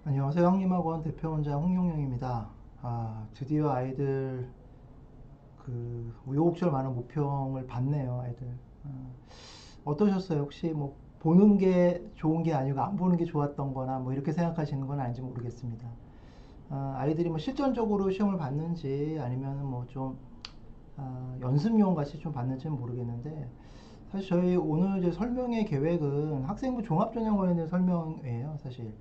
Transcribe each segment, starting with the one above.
안녕하세요. 한림학원 대표원장 홍용영입니다. 드디어 아이들 우여곡절 많은 모평을 받네요, 아이들. 아, 어떠셨어요? 혹시 뭐 보는 게 좋은 게 아니고 안 보는 게 좋았던 거나 뭐 이렇게 생각하시는 건 아닌지 모르겠습니다. 아이들이 뭐 실전적으로 시험을 봤는지 아니면 뭐 좀 연습용 같이 좀 봤는지는 모르겠는데 사실 저희 오늘 이제 설명회 계획은 학생부 종합전형 관련된 설명이에요, 사실.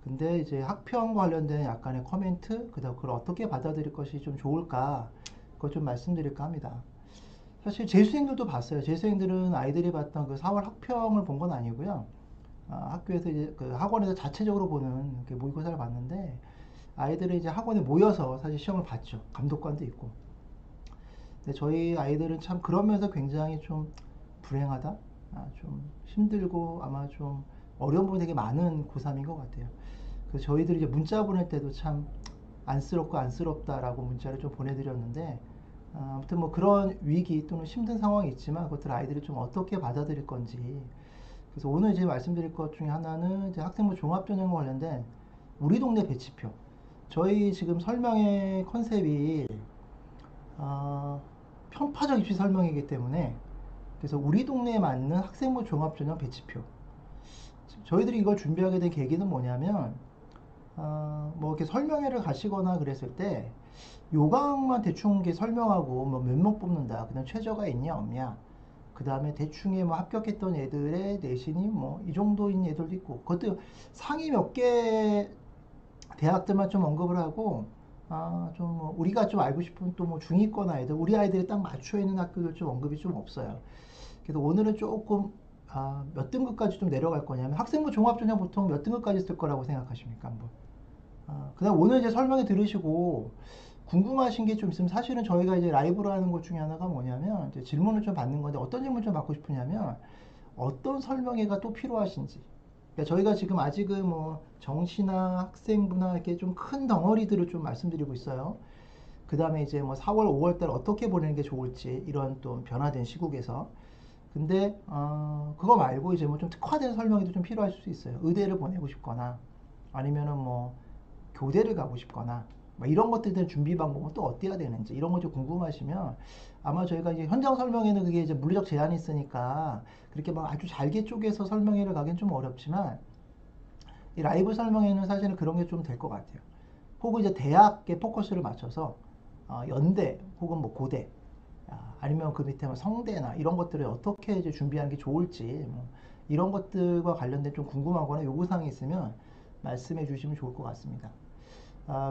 근데 이제 학평과 관련된 약간의 코멘트, 그다음 그걸 어떻게 받아들일 것이 좀 좋을까, 그걸 좀 말씀드릴까 합니다. 사실 재수생들도 봤어요. 재수생들은 아이들이 봤던 그 4월 학평을 본 건 아니고요. 학교에서 이제 그 학원에서 자체적으로 보는 그 모의고사를 봤는데 아이들이 이제 학원에 모여서 사실 시험을 봤죠. 감독관도 있고. 근데 저희 아이들은 참 그러면서 굉장히 좀 불행하다, 좀 힘들고 아마 좀 어려운 부분이 되게 많은 고3인 것 같아요. 그래서 저희들이 이제 문자 보낼 때도 참 안쓰럽고 안쓰럽다라고 문자를 좀 보내드렸는데 아무튼 뭐 그런 위기 또는 힘든 상황이 있지만 그것들 아이들이 좀 어떻게 받아들일 건지. 그래서 오늘 이제 말씀드릴 것 중에 하나는 이제 학생부 종합전형과 관련된 우리 동네 배치표. 저희 지금 설명의 컨셉이 어, 편파적 입시 설명이기 때문에 그래서 우리 동네에 맞는 학생부 종합전형 배치표. 저희들이 이걸 준비하게 된 계기는 뭐냐면 뭐 이렇게 설명회를 가시거나 그랬을 때 요강만 대충 이렇게 설명하고 뭐 몇 명 뽑는다. 그다음 최저가 있냐 없냐. 그다음에 대충에 뭐 합격했던 애들의 내신이 뭐 이 정도인 애들도 있고 그것도 상위 몇 개 대학들만 좀 언급을 하고 좀뭐 우리가 좀 알고 싶은 또 뭐 중위권 아이들 우리 아이들이 딱 맞춰 있는 학교들 좀 언급이 좀 없어요. 그래서 오늘은 조금 몇 등급까지 좀 내려갈 거냐면 학생부 종합전형 보통 몇 등급까지 쓸 거라고 생각하십니까 한번. 그다음 오늘 이제 설명해 들으시고 궁금하신 게 좀 있으면 사실은 저희가 이제 라이브로 하는 것 중에 하나가 뭐냐면 이제 질문을 좀 받는 건데 어떤 질문 좀 받고 싶으냐면 어떤 설명회가 또 필요하신지. 그러니까 저희가 지금 아직은 뭐 정시나 학생부나 이렇게 좀 큰 덩어리들을 좀 말씀드리고 있어요. 그 다음에 이제 뭐 4월, 5월 달 어떻게 보내는 게 좋을지 이런 또 변화된 시국에서. 근데 그거 말고 이제 뭐 좀 특화된 설명이 좀 필요하실 수 있어요. 의대를 보내고 싶거나 아니면은 뭐 교대를 가고 싶거나 뭐 이런 것들에 대한 준비 방법은 또 어때야 되는지 이런 거 좀 궁금하시면 아마 저희가 이제 현장 설명회는 그게 이제 물리적 제한이 있으니까 그렇게 막 아주 잘게 쪼개서 설명회를 가긴 좀 어렵지만 이 라이브 설명회는 사실은 그런 게 좀 될 것 같아요. 혹은 이제 대학에 포커스를 맞춰서 연대 혹은 뭐 고대 아니면 그 밑에 뭐 성대나 이런 것들을 어떻게 이제 준비하는 게 좋을지 뭐 이런 것들과 관련된 좀 궁금하거나 요구사항이 있으면 말씀해 주시면 좋을 것 같습니다.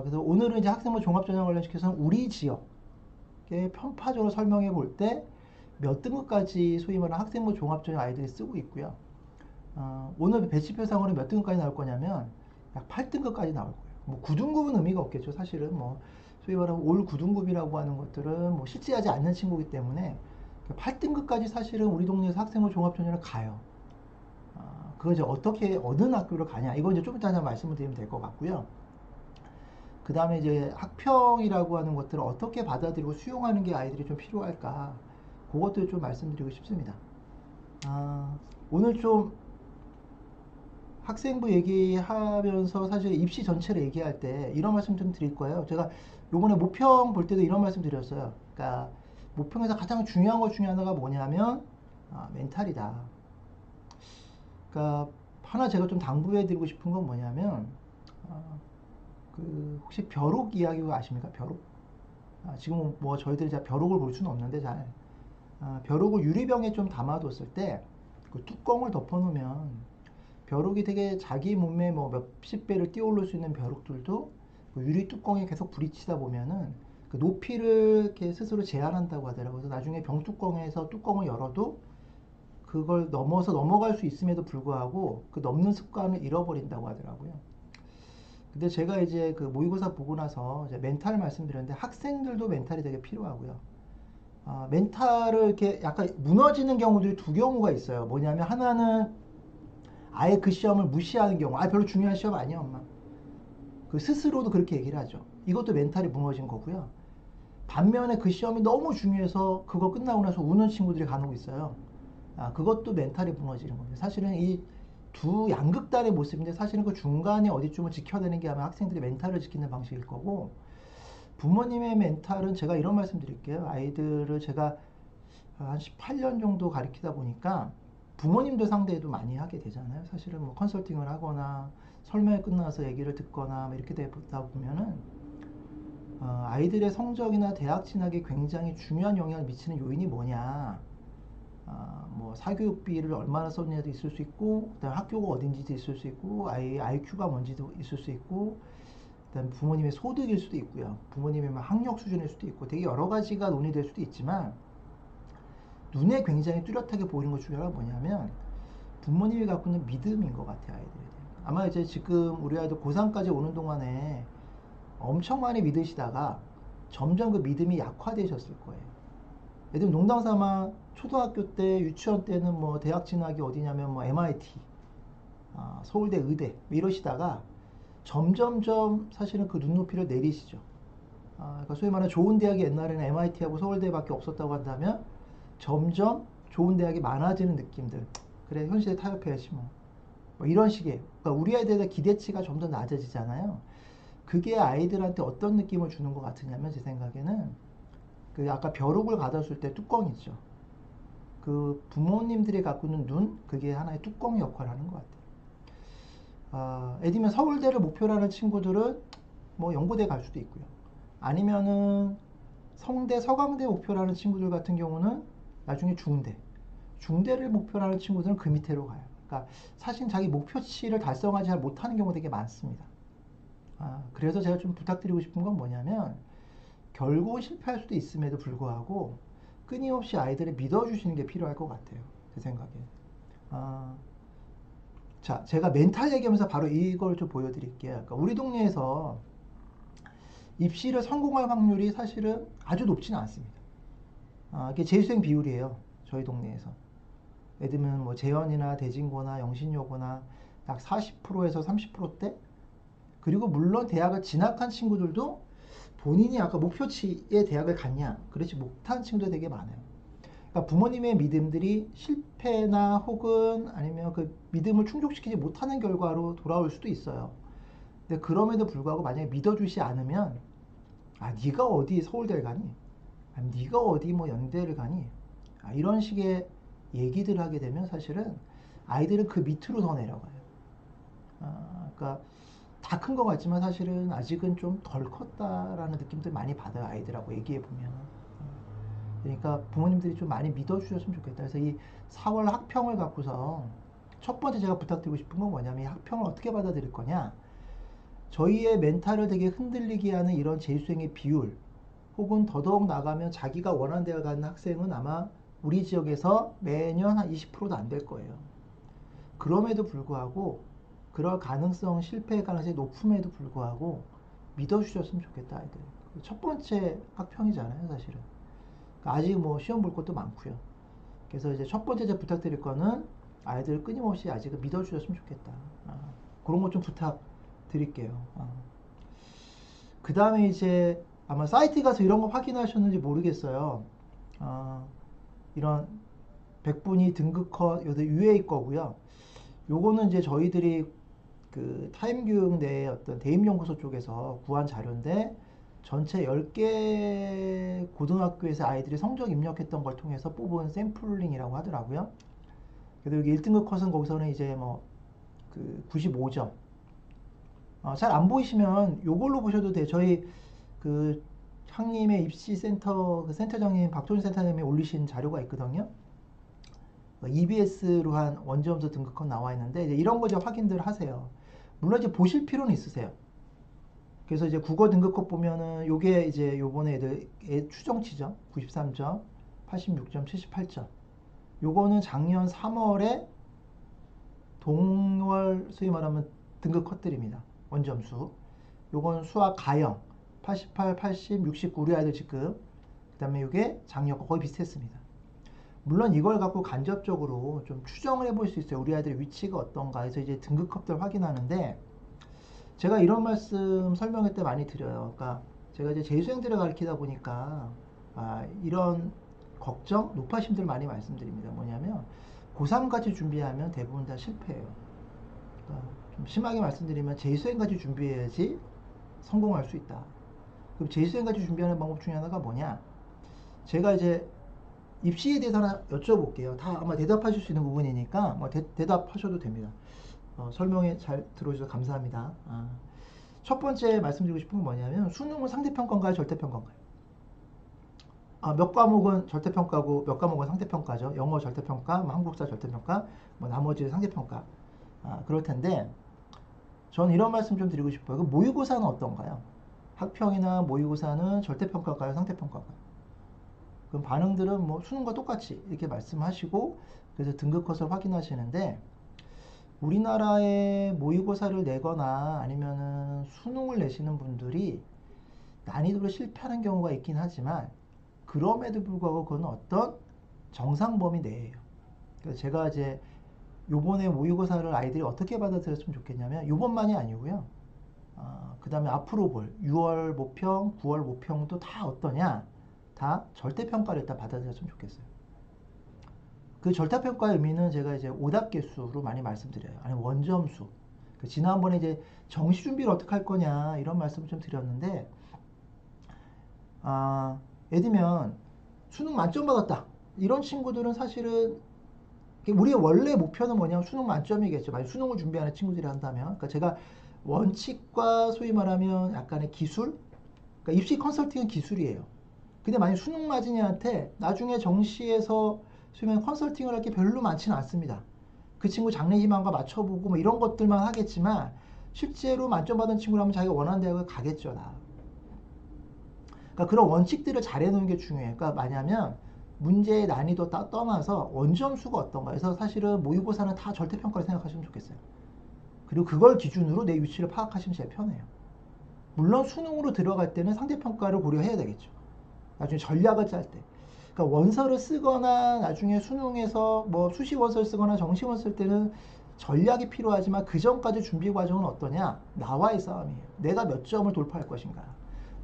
그래서 오늘은 이제 학생부 종합전형 관련시켜서 우리 지역의 편파적으로 설명해 볼 때 몇 등급까지 소위 말하는 학생부 종합전형 아이들이 쓰고 있고요. 오늘 배치표상으로 몇 등급까지 나올 거냐면 약 8등급까지 나올 거예요. 뭐 9등급은 의미가 없겠죠. 사실은 뭐 소위 말하는 올 9등급이라고 하는 것들은 뭐 실제하지 않는 친구이기 때문에 8등급까지 사실은 우리 동네에서 학생부 종합전형을 가요. 그거 이제 어떻게 어느 학교를 가냐 이거 이제 좀 이따 말씀을 드리면 될 것 같고요. 그 다음에 이제 학평이라고 하는 것들을 어떻게 받아들이고 수용하는 게 아이들이 좀 필요할까 그것도 좀 말씀드리고 싶습니다. 오늘 좀 학생부 얘기하면서 사실 입시 전체를 얘기할 때 이런 말씀 좀 드릴 거예요. 제가 요번에 모평 볼 때도 이런 말씀 드렸어요. 그러니까 모평에서 가장 중요한 것 중에 하나가 뭐냐면 멘탈이다. 그러니까 하나 제가 좀 당부해 드리고 싶은 건 뭐냐면 그 혹시 벼룩 이야기 아십니까? 벼룩? 지금 뭐 저희들이 잘 벼룩을 볼 수는 없는데 잘 벼룩을 유리병에 좀 담아뒀을 때 그 뚜껑을 덮어놓으면 벼룩이 되게 자기 몸매 뭐 몇십 배를 뛰어오를 수 있는 벼룩들도 그 유리 뚜껑에 계속 부딪히다 보면은 그 높이를 이렇게 스스로 제한한다고 하더라고요. 그래서 나중에 병뚜껑에서 뚜껑을 열어도 그걸 넘어서 넘어갈 수 있음에도 불구하고 그 넘는 습관을 잃어버린다고 하더라고요. 근데 제가 이제 그 모의고사 보고 나서 이제 멘탈 말씀드렸는데 학생들도 멘탈이 되게 필요하고요. 멘탈을 이렇게 약간 무너지는 경우들이 두 경우가 있어요. 뭐냐면 하나는 아예 그 시험을 무시하는 경우. 별로 중요한 시험 아니야, 엄마. 그 스스로도 그렇게 얘기를 하죠. 이것도 멘탈이 무너진 거고요. 반면에 그 시험이 너무 중요해서 그거 끝나고 나서 우는 친구들이 간혹 있어요. 그것도 멘탈이 무너지는 겁니다. 사실은 이 두 양극단의 모습인데 사실은 그 중간에 어디쯤을 지켜야 되는 게 아마 학생들의 멘탈을 지키는 방식일 거고, 부모님의 멘탈은 제가 이런 말씀 드릴게요. 아이들을 제가 한 18년 정도 가르치다 보니까 부모님들 상대도 많이 하게 되잖아요. 사실은 뭐 컨설팅을 하거나 설명이 끝나서 얘기를 듣거나 이렇게 되다 보면은 아이들의 성적이나 대학 진학에 굉장히 중요한 영향을 미치는 요인이 뭐냐, 뭐 사교육비를 얼마나 썼느냐도 있을 수 있고, 그다음 학교가 어딘지도 있을 수 있고, 아이의 IQ가 뭔지도 있을 수 있고, 그다음 부모님의 소득일 수도 있고요, 부모님의 학력 수준일 수도 있고, 되게 여러 가지가 논의될 수도 있지만 눈에 굉장히 뚜렷하게 보이는 것 중에 하나가 뭐냐면 부모님이 갖고 있는 믿음인 것 같아요, 아이들에 대해. 아마 이제 지금 우리 아이들 고3까지 오는 동안에 엄청 많이 믿으시다가 점점 그 믿음이 약화되셨을 거예요. 예를 들면 농담 삼아 초등학교 때, 유치원 때는 뭐 대학 진학이 어디냐면 뭐 MIT, 서울대, 의대 이러시다가 점점점 사실은 그 눈높이를 내리시죠. 그러니까 소위 말하는 좋은 대학이 옛날에는 MIT하고 서울대밖에 없었다고 한다면 점점 좋은 대학이 많아지는 느낌들. 그래, 현실에 타협해야지 뭐 이런 식이에요. 그러니까 우리 아이들에 대한 기대치가 점점 낮아지잖아요. 그게 아이들한테 어떤 느낌을 주는 것 같으냐면, 제 생각에는 그 아까 벼룩을 가뒀을 때 뚜껑이죠. 그 부모님들이 갖고 있는 눈, 그게 하나의 뚜껑 역할을 하는 것 같아요. 예를 들면 서울대를 목표로 하는 친구들은 뭐 연고대 갈 수도 있고요. 아니면은 성대, 서강대 목표로 하는 친구들 같은 경우는 나중에 중대를 목표로 하는 친구들은 그 밑으로 가요. 그러니까 사실 자기 목표치를 달성하지 잘 못하는 경우가 되게 많습니다. 그래서 제가 좀 부탁드리고 싶은 건 뭐냐면, 결국은 실패할 수도 있음에도 불구하고 끊임없이 아이들을 믿어주시는 게 필요할 것 같아요, 제 생각에. 자, 제가 멘탈 얘기하면서 바로 이걸 좀 보여드릴게요. 그러니까 우리 동네에서 입시를 성공할 확률이 사실은 아주 높지는 않습니다. 이게 재수생 비율이에요, 저희 동네에서. 예를 들면 뭐 재연이나 대진고나 영신여고나 약 40%에서 30%대. 그리고 물론 대학을 진학한 친구들도 본인이 아까 목표치의 대학을 갔냐, 그렇지 못한 친구들 되게 많아요. 그러니까 부모님의 믿음들이 실패나 혹은 아니면 그 믿음을 충족시키지 못하는 결과로 돌아올 수도 있어요. 근데 그럼에도 불구하고 만약에 믿어주지 않으면, 네가 어디 서울대를 가니? 네가 어디 뭐 연대를 가니? 이런 식의 얘기들 하게 되면 사실은 아이들은 그 밑으로 더 내려가요. 그러니까 다 큰 것 같지만 사실은 아직은 좀 덜 컸다라는 느낌들 많이 받아요, 아이들하고 얘기해 보면. 그러니까 부모님들이 좀 많이 믿어주셨으면 좋겠다. 그래서 이 4월 학평을 갖고서 첫 번째 제가 부탁드리고 싶은 건 뭐냐면, 이 학평을 어떻게 받아들일 거냐, 저희의 멘탈을 되게 흔들리게 하는 이런 재수생의 비율, 혹은 더더욱 나가면 자기가 원하는 대학 가는 학생은 아마 우리 지역에서 매년 한 20%도 안 될 거예요. 그럼에도 불구하고, 그럴 가능성, 실패의 가능성이 높음에도 불구하고 믿어주셨으면 좋겠다, 아이들. 첫 번째 학평이잖아요, 사실은. 그러니까 아직 뭐 시험 볼 것도 많고요. 그래서 이제 첫 번째 제가 부탁드릴 거는 아이들 끊임없이 아직은 믿어주셨으면 좋겠다. 그런 것 좀 부탁드릴게요. 그 다음에 이제 아마 사이트 가서 이런 거 확인하셨는지 모르겠어요. 이런 100분위 등급컷, 요새 UA 거고요. 요거는 이제 저희들이 그 타임교육 내 어떤 대입연구소 쪽에서 구한 자료인데, 전체 10개 고등학교에서 아이들이 성적 입력했던 걸 통해서 뽑은 샘플링이라고 하더라고요. 그래서 여기 1등급 컷은 거기서는 이제 뭐 그 95점. 잘 안 보이시면 요걸로 보셔도 돼요. 저희 그 향림의 입시센터 그 센터장님, 박도준 센터장님이 올리신 자료가 있거든요. EBS로 한 원점수 등급컷 나와 있는데, 이제 이런 거 좀 확인들 하세요. 물론 이제 보실 필요는 있으세요. 그래서 이제 국어 등급컷 보면은 요게 이제 요번에 애들 추정치죠. 93점, 86점, 78점. 요거는 작년 3월에 동월 소위 말하면 등급컷들입니다. 원점수. 요건 수학 가형 88, 80, 69 우리 아이들 지금. 그 다음에 요게 작년 거 거의 비슷했습니다. 물론 이걸 갖고 간접적으로 좀 추정을 해볼 수 있어요. 우리 아이들의 위치가 어떤가 해서 이제 등급컷들 확인하는데, 제가 이런 말씀 설명회 때 많이 드려요. 그러니까 제가 이제 재수생들을 가르치다 보니까 이런 걱정, 높아심들 많이 말씀드립니다. 뭐냐면 고3까지 준비하면 대부분 다 실패해요. 그러니까 좀 심하게 말씀드리면 재수행까지 준비해야지 성공할 수 있다. 그럼 재수행까지 준비하는 방법 중에 하나가 뭐냐? 제가 이제 입시에 대해서 하나 여쭤볼게요. 다 아마 대답하실 수 있는 부분이니까 뭐 대답하셔도 됩니다. 설명에 잘 들어주셔서 감사합니다. 첫 번째 말씀드리고 싶은 건 뭐냐면 수능은 상대평가인가요? 절대평가인가요? 몇 과목은 절대평가고 몇 과목은 상대평가죠. 영어 절대평가, 뭐 한국사 절대평가, 뭐 나머지 상대평가. 그럴 텐데 저는 이런 말씀 좀 드리고 싶어요. 그 모의고사는 어떤가요? 학평이나 모의고사는 절대평가인가요? 상대평가인가요? 그럼 반응들은 뭐 수능과 똑같이 이렇게 말씀하시고 그래서 등급 컷을 확인하시는데 우리나라의 모의고사를 내거나 아니면은 수능을 내시는 분들이 난이도를 실패하는 경우가 있긴 하지만 그럼에도 불구하고 그건 어떤 정상 범위 내에요. 그래서 제가 이제 요번에 모의고사를 아이들이 어떻게 받아들였으면 좋겠냐면 요번만이 아니고요. 그 다음에 앞으로 볼 6월 모평, 9월 모평도 다 어떠냐? 다 절대평가를 일단 받아들였으면 좋겠어요. 그 절대평가의 의미는 제가 이제 오답 개수로 많이 말씀드려요. 아니면 원점수. 지난번에 이제 정시 준비를 어떻게 할 거냐 이런 말씀을 좀 드렸는데 예를 들면 수능 만점 받았다. 이런 친구들은 사실은 우리의 원래 목표는 뭐냐면 수능 만점이겠죠. 만약 수능을 준비하는 친구들이 한다면. 그러니까 제가 원칙과 소위 말하면 약간의 기술, 그러니까 입시 컨설팅은 기술이에요. 근데 만약 수능 맞은이한테 나중에 정시에서 소위 말하는 컨설팅을 할 게 별로 많지는 않습니다. 그 친구 장래희망과 맞춰보고 뭐 이런 것들만 하겠지만 실제로 만점 받은 친구라면 자기가 원하는 대학을 가겠죠. 그러니까 그런 원칙들을 잘 해놓는 게 중요해요. 그러니까 뭐냐면 문제의 난이도 떠나서 원점수가 어떤가. 그래서 사실은 모의고사는 다 절대평가를 생각하시면 좋겠어요. 그리고 그걸 기준으로 내 위치를 파악하시면 제일 편해요. 물론 수능으로 들어갈 때는 상대평가를 고려해야 되겠죠. 나중에 전략을 짤 때. 그러니까 원서를 쓰거나 나중에 수능에서 뭐 수시 원서를 쓰거나 정시 원서를 쓸 때는 전략이 필요하지만 그 전까지 준비 과정은 어떠냐? 나와의 싸움이에요. 내가 몇 점을 돌파할 것인가?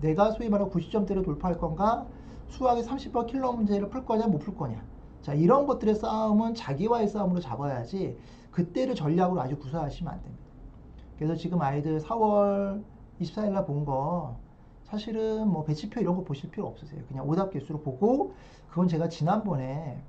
내가 소위 말하는 90점대를 돌파할 건가? 수학의 30번 킬러 문제를 풀 거냐 못 풀 거냐? 자, 이런 것들의 싸움은 자기와의 싸움으로 잡아야지 그때를 전략으로 아주 구사하시면 안 됩니다. 그래서 지금 아이들 4월 24일 날 본 거 사실은 뭐 배치표 이런 거 보실 필요 없으세요. 그냥 오답 개수로 보고 그건 제가 지난번에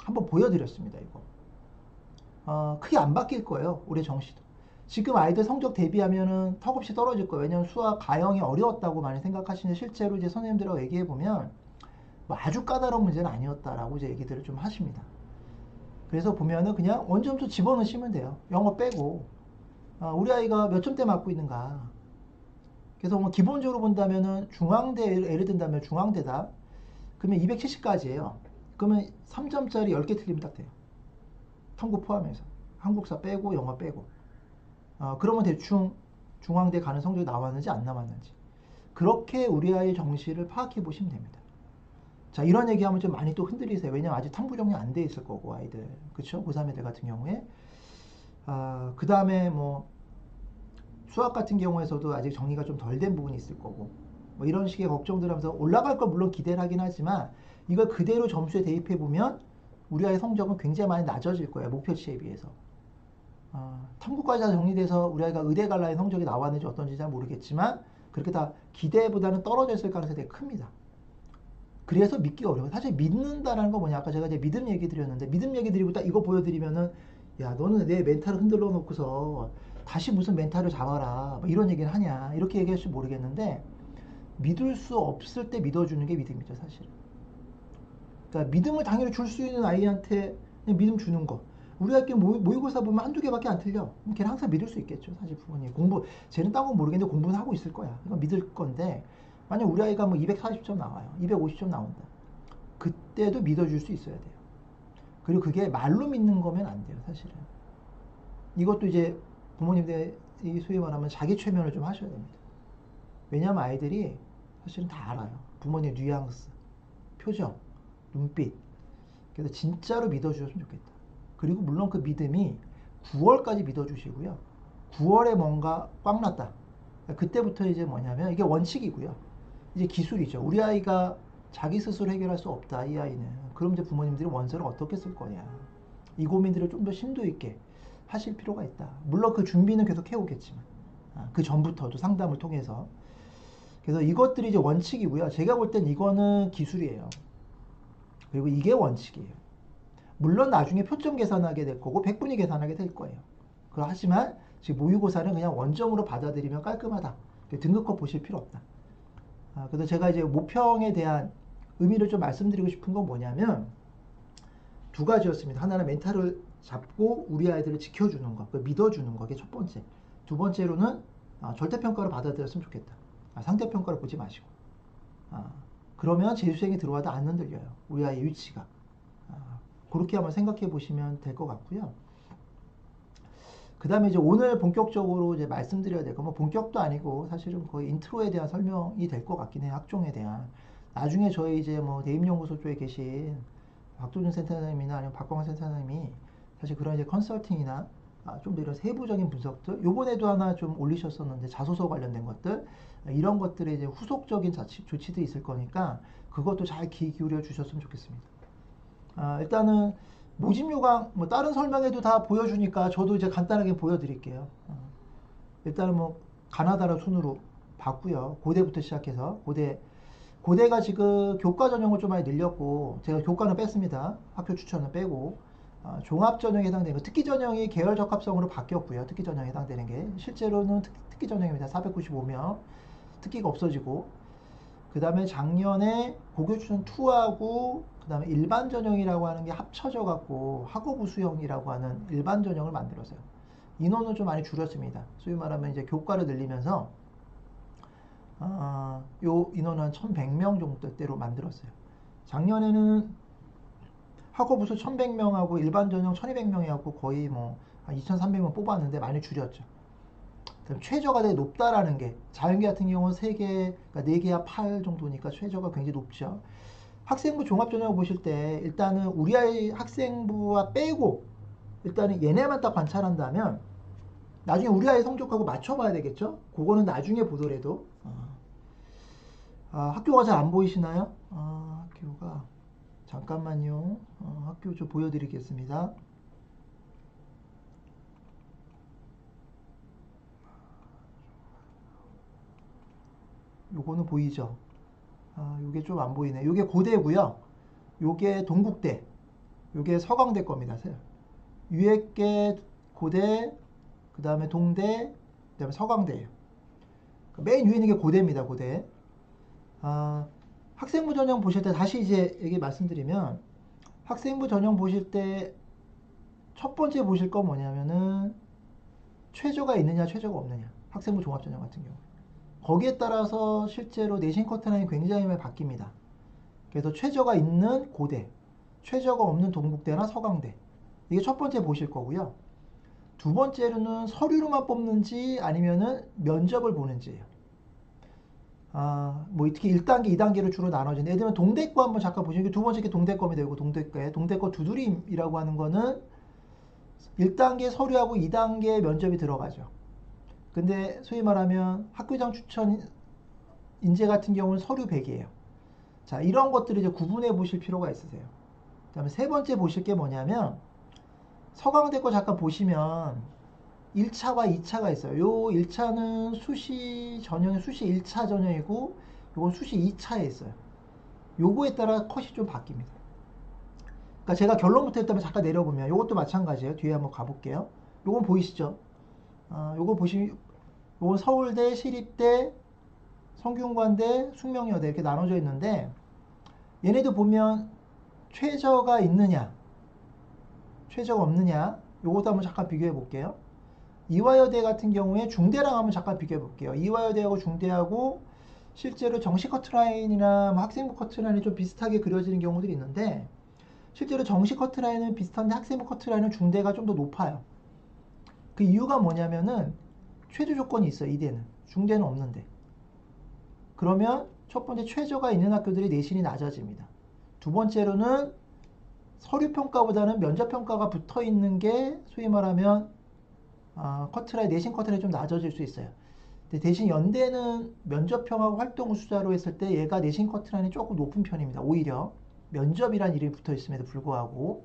한번 보여드렸습니다. 이거 크게 안 바뀔 거예요. 올해 정시도. 지금 아이들 성적 대비하면은 턱없이 떨어질 거예요. 왜냐면 수학 가형이 어려웠다고 많이 생각하시는데 실제로 이제 선생님들하고 얘기해 보면 뭐 아주 까다로운 문제는 아니었다라고 이제 얘기들을 좀 하십니다. 그래서 보면은 그냥 원점수 집어넣으시면 돼요. 영어 빼고 우리 아이가 몇 점대 맞고 있는가. 그래서 뭐 기본적으로 본다면은 중앙대 예를 든다면 중앙대다. 그러면 270까지예요. 그러면 3점짜리 10개 틀리면 딱 돼요. 탐구 포함해서. 한국사 빼고 영어 빼고. 그러면 대충 중앙대 가는 성적이 나왔는지 안 나왔는지. 그렇게 우리 아이의 정시를 파악해 보시면 됩니다. 자, 이런 얘기하면 좀 많이 또 흔들리세요. 왜냐면 아직 탐구 정리 안 돼 있을 거고 아이들. 그쵸? 고3 애들 같은 경우에. 그 다음에 뭐 수학 같은 경우에서도 아직 정리가 좀 덜 된 부분이 있을 거고 뭐 이런 식의 걱정들 하면서 올라갈 걸 물론 기대를 하긴 하지만 이걸 그대로 점수에 대입해 보면 우리 아이 성적은 굉장히 많이 낮아질 거예요. 목표치에 비해서. 탐구까지 다 정리돼서 우리 아이가 의대 갈 나이 성적이 나왔는지 어떤지 잘 모르겠지만 그렇게 다 기대보다는 떨어져 있을 가능성이 되게 큽니다. 그래서 믿기가 어려워요. 사실 믿는다는 거 뭐냐. 아까 제가 이제 믿음 얘기 드렸는데 믿음 얘기 드리고 딱 이거 보여드리면은 야 너는 내 멘탈을 흔들어 놓고서 다시 무슨 멘탈을 잡아라 뭐 이런 얘기를 하냐 이렇게 얘기할지 모르겠는데 믿을 수 없을 때 믿어주는 게 믿음이죠 사실. 그러니까 믿음을 당연히 줄 수 있는 아이한테 그냥 믿음 주는 거. 우리 학교 모의고사 보면 한두 개밖에 안 틀려. 걔는 항상 믿을 수 있겠죠 사실 부모님. 쟤는 딴 건 모르겠는데 공부는 하고 있을 거야. 이건 믿을 건데 만약 우리 아이가 뭐 240점 나와요. 250점 나온다. 그때도 믿어줄 수 있어야 돼요. 그리고 그게 말로 믿는 거면 안 돼요 사실은. 이것도 이제 부모님들이 소위 말하면 자기 최면을 좀 하셔야 됩니다. 왜냐하면 아이들이 사실은 다 알아요. 부모님의 뉘앙스, 표정, 눈빛. 그래서 진짜로 믿어주셨으면 좋겠다. 그리고 물론 그 믿음이 9월까지 믿어주시고요. 9월에 뭔가 꽉 났다. 그때부터 이제 뭐냐면 이게 원칙이고요. 이제 기술이죠. 우리 아이가 자기 스스로 해결할 수 없다. 이 아이는. 그럼 이제 부모님들이 원서를 어떻게 쓸 거냐. 이 고민들을 좀 더 심도 있게 하실 필요가 있다. 물론 그 준비는 계속 해오겠지만 그 전부터도 상담을 통해서. 그래서 이것들이 이제 원칙이고요. 제가 볼 땐 이거는 기술이에요. 그리고 이게 원칙이에요. 물론 나중에 표점 계산하게 될 거고 백분위 계산하게 될 거예요. 하지만 지금 모의고사는 그냥 원점으로 받아들이면 깔끔하다. 등급컷 보실 필요 없다. 그래서 제가 이제 모평에 대한 의미를 좀 말씀드리고 싶은 건 뭐냐면 두 가지였습니다. 하나는 멘탈을 잡고 우리 아이들을 지켜주는 거, 믿어주는 거, 그게 첫 번째. 두 번째로는 절대평가를 받아들였으면 좋겠다. 상대평가를 보지 마시고. 그러면 재수생이 들어와도 안 흔들려요. 우리 아이의 위치가. 그렇게 한번 생각해 보시면 될 것 같고요. 그 다음에 이제 오늘 본격적으로 이제 말씀드려야 될 거, 뭐 본격도 아니고 사실은 거의 인트로에 대한 설명이 될 것 같긴 해요. 학종에 대한. 나중에 저희 이제 뭐 대입연구소 쪽에 계신 박도준 센터장님이나 아니면 박광환 센터장님이 사실 그런 이제 컨설팅이나 좀 더 이런 세부적인 분석들, 요번에도 하나 좀 올리셨었는데 자소서 관련된 것들, 이런 것들에 이제 후속적인 조치도 있을 거니까 그것도 잘 귀 기울여 주셨으면 좋겠습니다. 일단은 모집 요강 뭐 다른 설명에도 다 보여주니까 저도 이제 간단하게 보여드릴게요. 일단은 뭐 가나다라 순으로 봤고요. 고대부터 시작해서 고대가 지금 교과 전형을 좀 많이 늘렸고 제가 교과는 뺐습니다. 학교 추천은 빼고 종합 전형에 해당되는 거, 특기 전형이 계열 적합성으로 바뀌었고요. 특기 전형에 해당되는 게 실제로는 특기 전형입니다. 495명 특기가 없어지고, 그 다음에 작년에 고교 추천 2하고 그 다음에 일반 전형이라고 하는 게 합쳐져 갖고 학업우 수형이라고 하는 일반 전형을 만들었어요. 인원은 좀 많이 줄였습니다. 소위 말하면 이제 교과를 늘리면서 요 인원은 한 1100명 정도대로 만들었어요. 작년에는 학업우수 1100명하고 일반 전형 1200명이었고 거의 뭐 한 2300명 뽑았는데 많이 줄였죠. 최저가 되게 높다라는 게, 자연계 같은 경우는 3개, 그러니까 4개야 8 정도니까 최저가 굉장히 높죠. 학생부 종합전형을 보실 때 일단은 우리 아이 학생부와 빼고 일단은 얘네만 딱 관찰한다면 나중에 우리 아이 성적하고 맞춰봐야 되겠죠. 그거는 나중에 보더라도 학교가 잘 안 보이시나요? 학교가 잠깐만요. 학교 좀 보여드리겠습니다. 요거는 보이죠? 요게 좀 안 보이네. 요게 고대고요. 요게 동국대. 요게 서강대 겁니다. 위에게 고대, 그 다음에 동대, 그 다음에 서강대예요. 맨 위에 있는 게 고대입니다. 고대. 학생부 전형 보실 때 다시 이제 얘기 말씀드리면, 학생부 전형 보실 때 첫 번째 보실 건 뭐냐면은 최저가 있느냐 최저가 없느냐. 학생부 종합전형 같은 경우 거기에 따라서 실제로 내신 커트라인이 굉장히 많이 바뀝니다. 그래서 최저가 있는 고대, 최저가 없는 동국대나 서강대, 이게 첫 번째 보실 거고요. 두 번째로는 서류로만 뽑는지 아니면은 면접을 보는지예요. 뭐 특히 1단계, 2단계로 주로 나눠지는데, 예를 들면 동대과 한번 잠깐 보시면 두 번째 게 동대과이 되고, 동대과 두드림이라고 하는 거는 1단계 서류하고 2단계 면접이 들어가죠. 근데 소위 말하면 학교장 추천 인재 같은 경우는 서류 100이에요. 자, 이런 것들을 이제 구분해 보실 필요가 있으세요. 그 다음에 세 번째 보실 게 뭐냐면, 서강대 거 잠깐 보시면 1차와 2차가 있어요. 요 1차는 수시 전형이 수시 1차 전형이고, 요건 수시 2차에 있어요. 요거에 따라 컷이 좀 바뀝니다. 그러니까 제가 결론부터 일단 잠깐 내려보면 요것도 마찬가지예요. 뒤에 한번 가볼게요. 요건 보이시죠? 요거 요건 서울대, 시립대, 성균관대, 숙명여대 이렇게 나눠져 있는데, 얘네도 보면 최저가 있느냐 최저가 없느냐, 요것도 한번 잠깐 비교해 볼게요. 이화여대 같은 경우에 중대랑 한번 잠깐 비교해 볼게요. 이화여대하고 중대하고 실제로 정시 커트라인이나 학생부 커트라인이 좀 비슷하게 그려지는 경우들이 있는데, 실제로 정시 커트라인은 비슷한데 학생부 커트라인은 중대가 좀 더 높아요. 그 이유가 뭐냐면은 최저 조건이 있어요. 이대는 중대는 없는데. 그러면 첫 번째 최저가 있는 학교들이 내신이 낮아집니다. 두 번째로는 서류평가보다는 면접평가가 붙어있는 게 소위 말하면 내신 커트라인이 좀 낮아질 수 있어요. 근데 대신 연대는 면접평하고 활동 우수자로 했을 때 얘가 내신 커트라인이 조금 높은 편입니다. 오히려 면접이란 이름이 붙어있음에도 불구하고.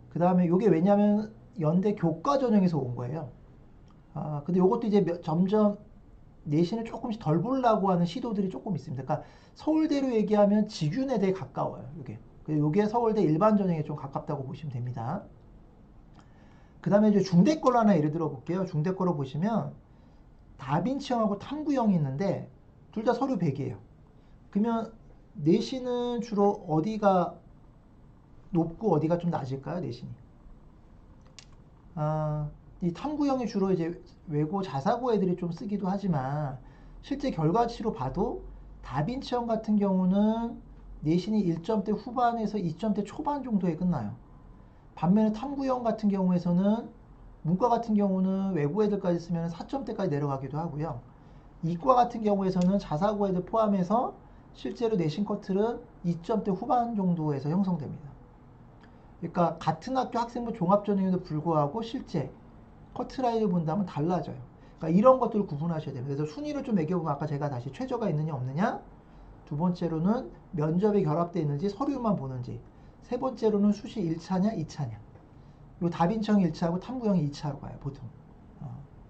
그 다음에 이게 왜냐면 연대 교과 전형에서 온 거예요. 근데 이것도 이제 점점 내신을 조금씩 덜 보려고 하는 시도들이 조금 있습니다. 그러니까 서울대로 얘기하면 직윤에 가까워요. 이게 서울대 일반 전형에 좀 가깝다고 보시면 됩니다. 그 다음에 이제 중대 걸로 하나 예를 들어 볼게요. 중대 거로 보시면 다빈치형하고 탐구형이 있는데 둘 다 서류 100이에요. 그러면 내신은 주로 어디가 높고 어디가 좀 낮을까요? 내신이. 이 탐구형이 주로 이제 외고 자사고 애들이 좀 쓰기도 하지만 실제 결과치로 봐도 다빈치형 같은 경우는 내신이 1점대 후반에서 2점대 초반 정도에 끝나요. 반면에 탐구형 같은 경우에서는 문과 같은 경우는 외고 애들까지 쓰면 4점대까지 내려가기도 하고요. 이과 같은 경우에서는 자사고 애들 포함해서 실제로 내신 커트는 2점대 후반 정도에서 형성됩니다. 그러니까 같은 학교 학생부 종합전형에도 불구하고 실제 커트라인을 본다면 달라져요. 그러니까 이런 것들을 구분하셔야 돼요. 그래서 순위를 좀 매겨보면 아까 제가 다시 최저가 있느냐 없느냐, 두 번째로는 면접에 결합되어 있는지 서류만 보는지, 세 번째로는 수시 1차냐 2차냐. 요 다빈치형이 1차하고 탐구형이 2차로 가요 보통.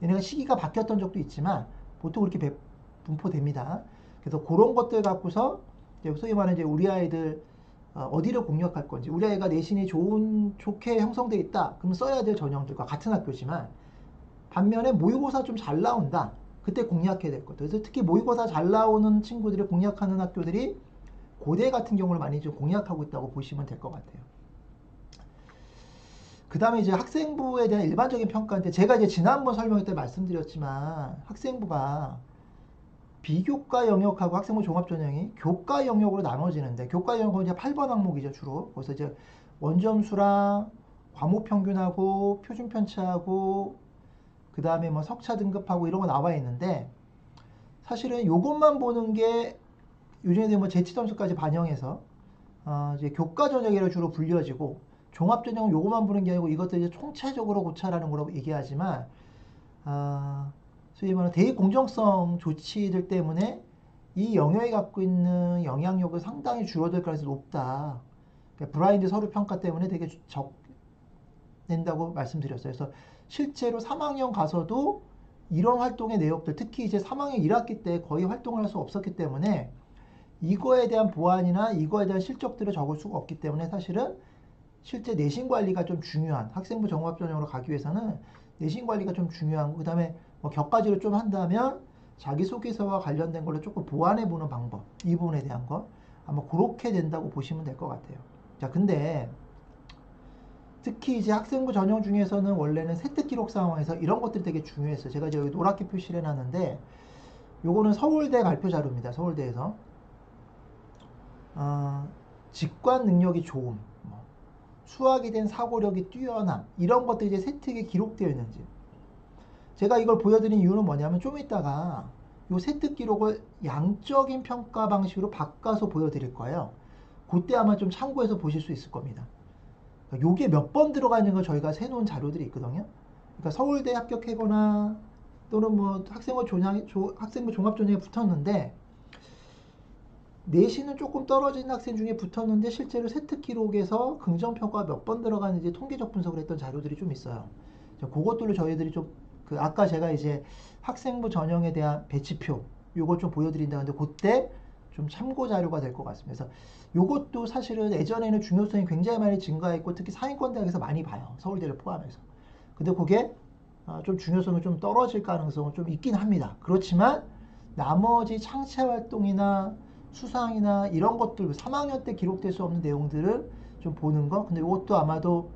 얘네가 시기가 바뀌었던 적도 있지만 보통 그렇게 분포됩니다. 그래서 그런 것들 갖고서 소위 말하는 이제 우리 아이들 어디를 공략할 건지, 우리 아이가 내신이 좋게 형성되어 있다 그러면 써야 될 전형들과 같은 학교지만, 반면에 모의고사 좀 잘 나온다 그때 공략해야 될 것들. 그래서 특히 모의고사 잘 나오는 친구들이 공략하는 학교들이 고대 같은 경우를 많이 좀 공략하고 있다고 보시면 될 것 같아요. 그 다음에 이제 학생부에 대한 일반적인 평가인데, 제가 이제 지난번 설명회 때 말씀드렸지만 학생부가 비교과 영역하고 학생부 종합전형이 교과 영역으로 나눠지는데, 교과 영역은 이제 8번 항목이죠 주로. 그래서 이제 원점수랑 과목 평균하고 표준 편차하고 그 다음에 뭐 석차 등급하고 이런 거 나와 있는데, 사실은 요것만 보는 게 요즘에 뭐 재치 점수까지 반영해서 이제 교과 전형이라 주로 불려지고, 종합 전형은 요것만 보는 게 아니고 이것들 이제 총체적으로 고찰하는 거라고 얘기하지만, 소위 말하는 대입 공정성 조치들 때문에 이 영역이 갖고 있는 영향력은 상당히 줄어들 가능성이 높다. 그러니까 브라인드 서류 평가 때문에 되게 적낸다고 말씀드렸어요. 그래서 실제로 3학년 가서도 이런 활동의 내역들, 특히 이제 3학년 1학기 때 거의 활동을 할 수 없었기 때문에 이거에 대한 보완이나 이거에 대한 실적들을 적을 수가 없기 때문에, 사실은 실제 내신 관리가 좀 중요한, 학생부 종합전형으로 가기 위해서는 내신 관리가 좀 중요한 거, 그 다음에 뭐 격가지를 좀 한다면 자기소개서와 관련된 걸로 조금 보완해 보는 방법, 이 부분에 대한 거 아마 그렇게 된다고 보시면 될 것 같아요. 자, 근데 특히 이제 학생부 전형 중에서는 원래는 세특 기록 상황에서 이런 것들이 되게 중요했어요. 제가 이제 여기 노랗게 표시를 해놨는데, 요거는 서울대 발표 자료입니다. 서울대에서 직관 능력이 좋음, 수학에 대한 사고력이 뛰어남, 이런 것들이 이제 세특에 기록되어 있는지. 제가 이걸 보여드린 이유는 뭐냐면, 좀 이따가 이 세특 기록을 양적인 평가 방식으로 바꿔서 보여드릴 거예요. 그때 아마 좀 참고해서 보실 수 있을 겁니다. 요게 몇 번 들어가 있는 걸 저희가 세놓은 자료들이 있거든요. 그러니까 서울대 합격하거나 또는 뭐 학생부 종합전형에 붙었는데, 내신은 조금 떨어진 학생 중에 붙었는데 실제로 세특 기록에서 긍정평가가 몇 번 들어가는지 통계적 분석을 했던 자료들이 좀 있어요. 그것들로 저희들이 좀 아까 제가 이제 학생부 전형에 대한 배치표 요거 좀 보여드린다는데, 그때 좀 참고 자료가 될 것 같습니다. 그래서 요것도 사실은 예전에는 중요성이 굉장히 많이 증가했고, 특히 상위권 대학에서 많이 봐요. 서울대를 포함해서. 근데 그게 좀 중요성이 좀 떨어질 가능성은 좀 있긴 합니다. 그렇지만 나머지 창체 활동이나 수상이나 이런 것들, 3학년 때 기록될 수 없는 내용들을 좀 보는 거. 근데 이것도 아마도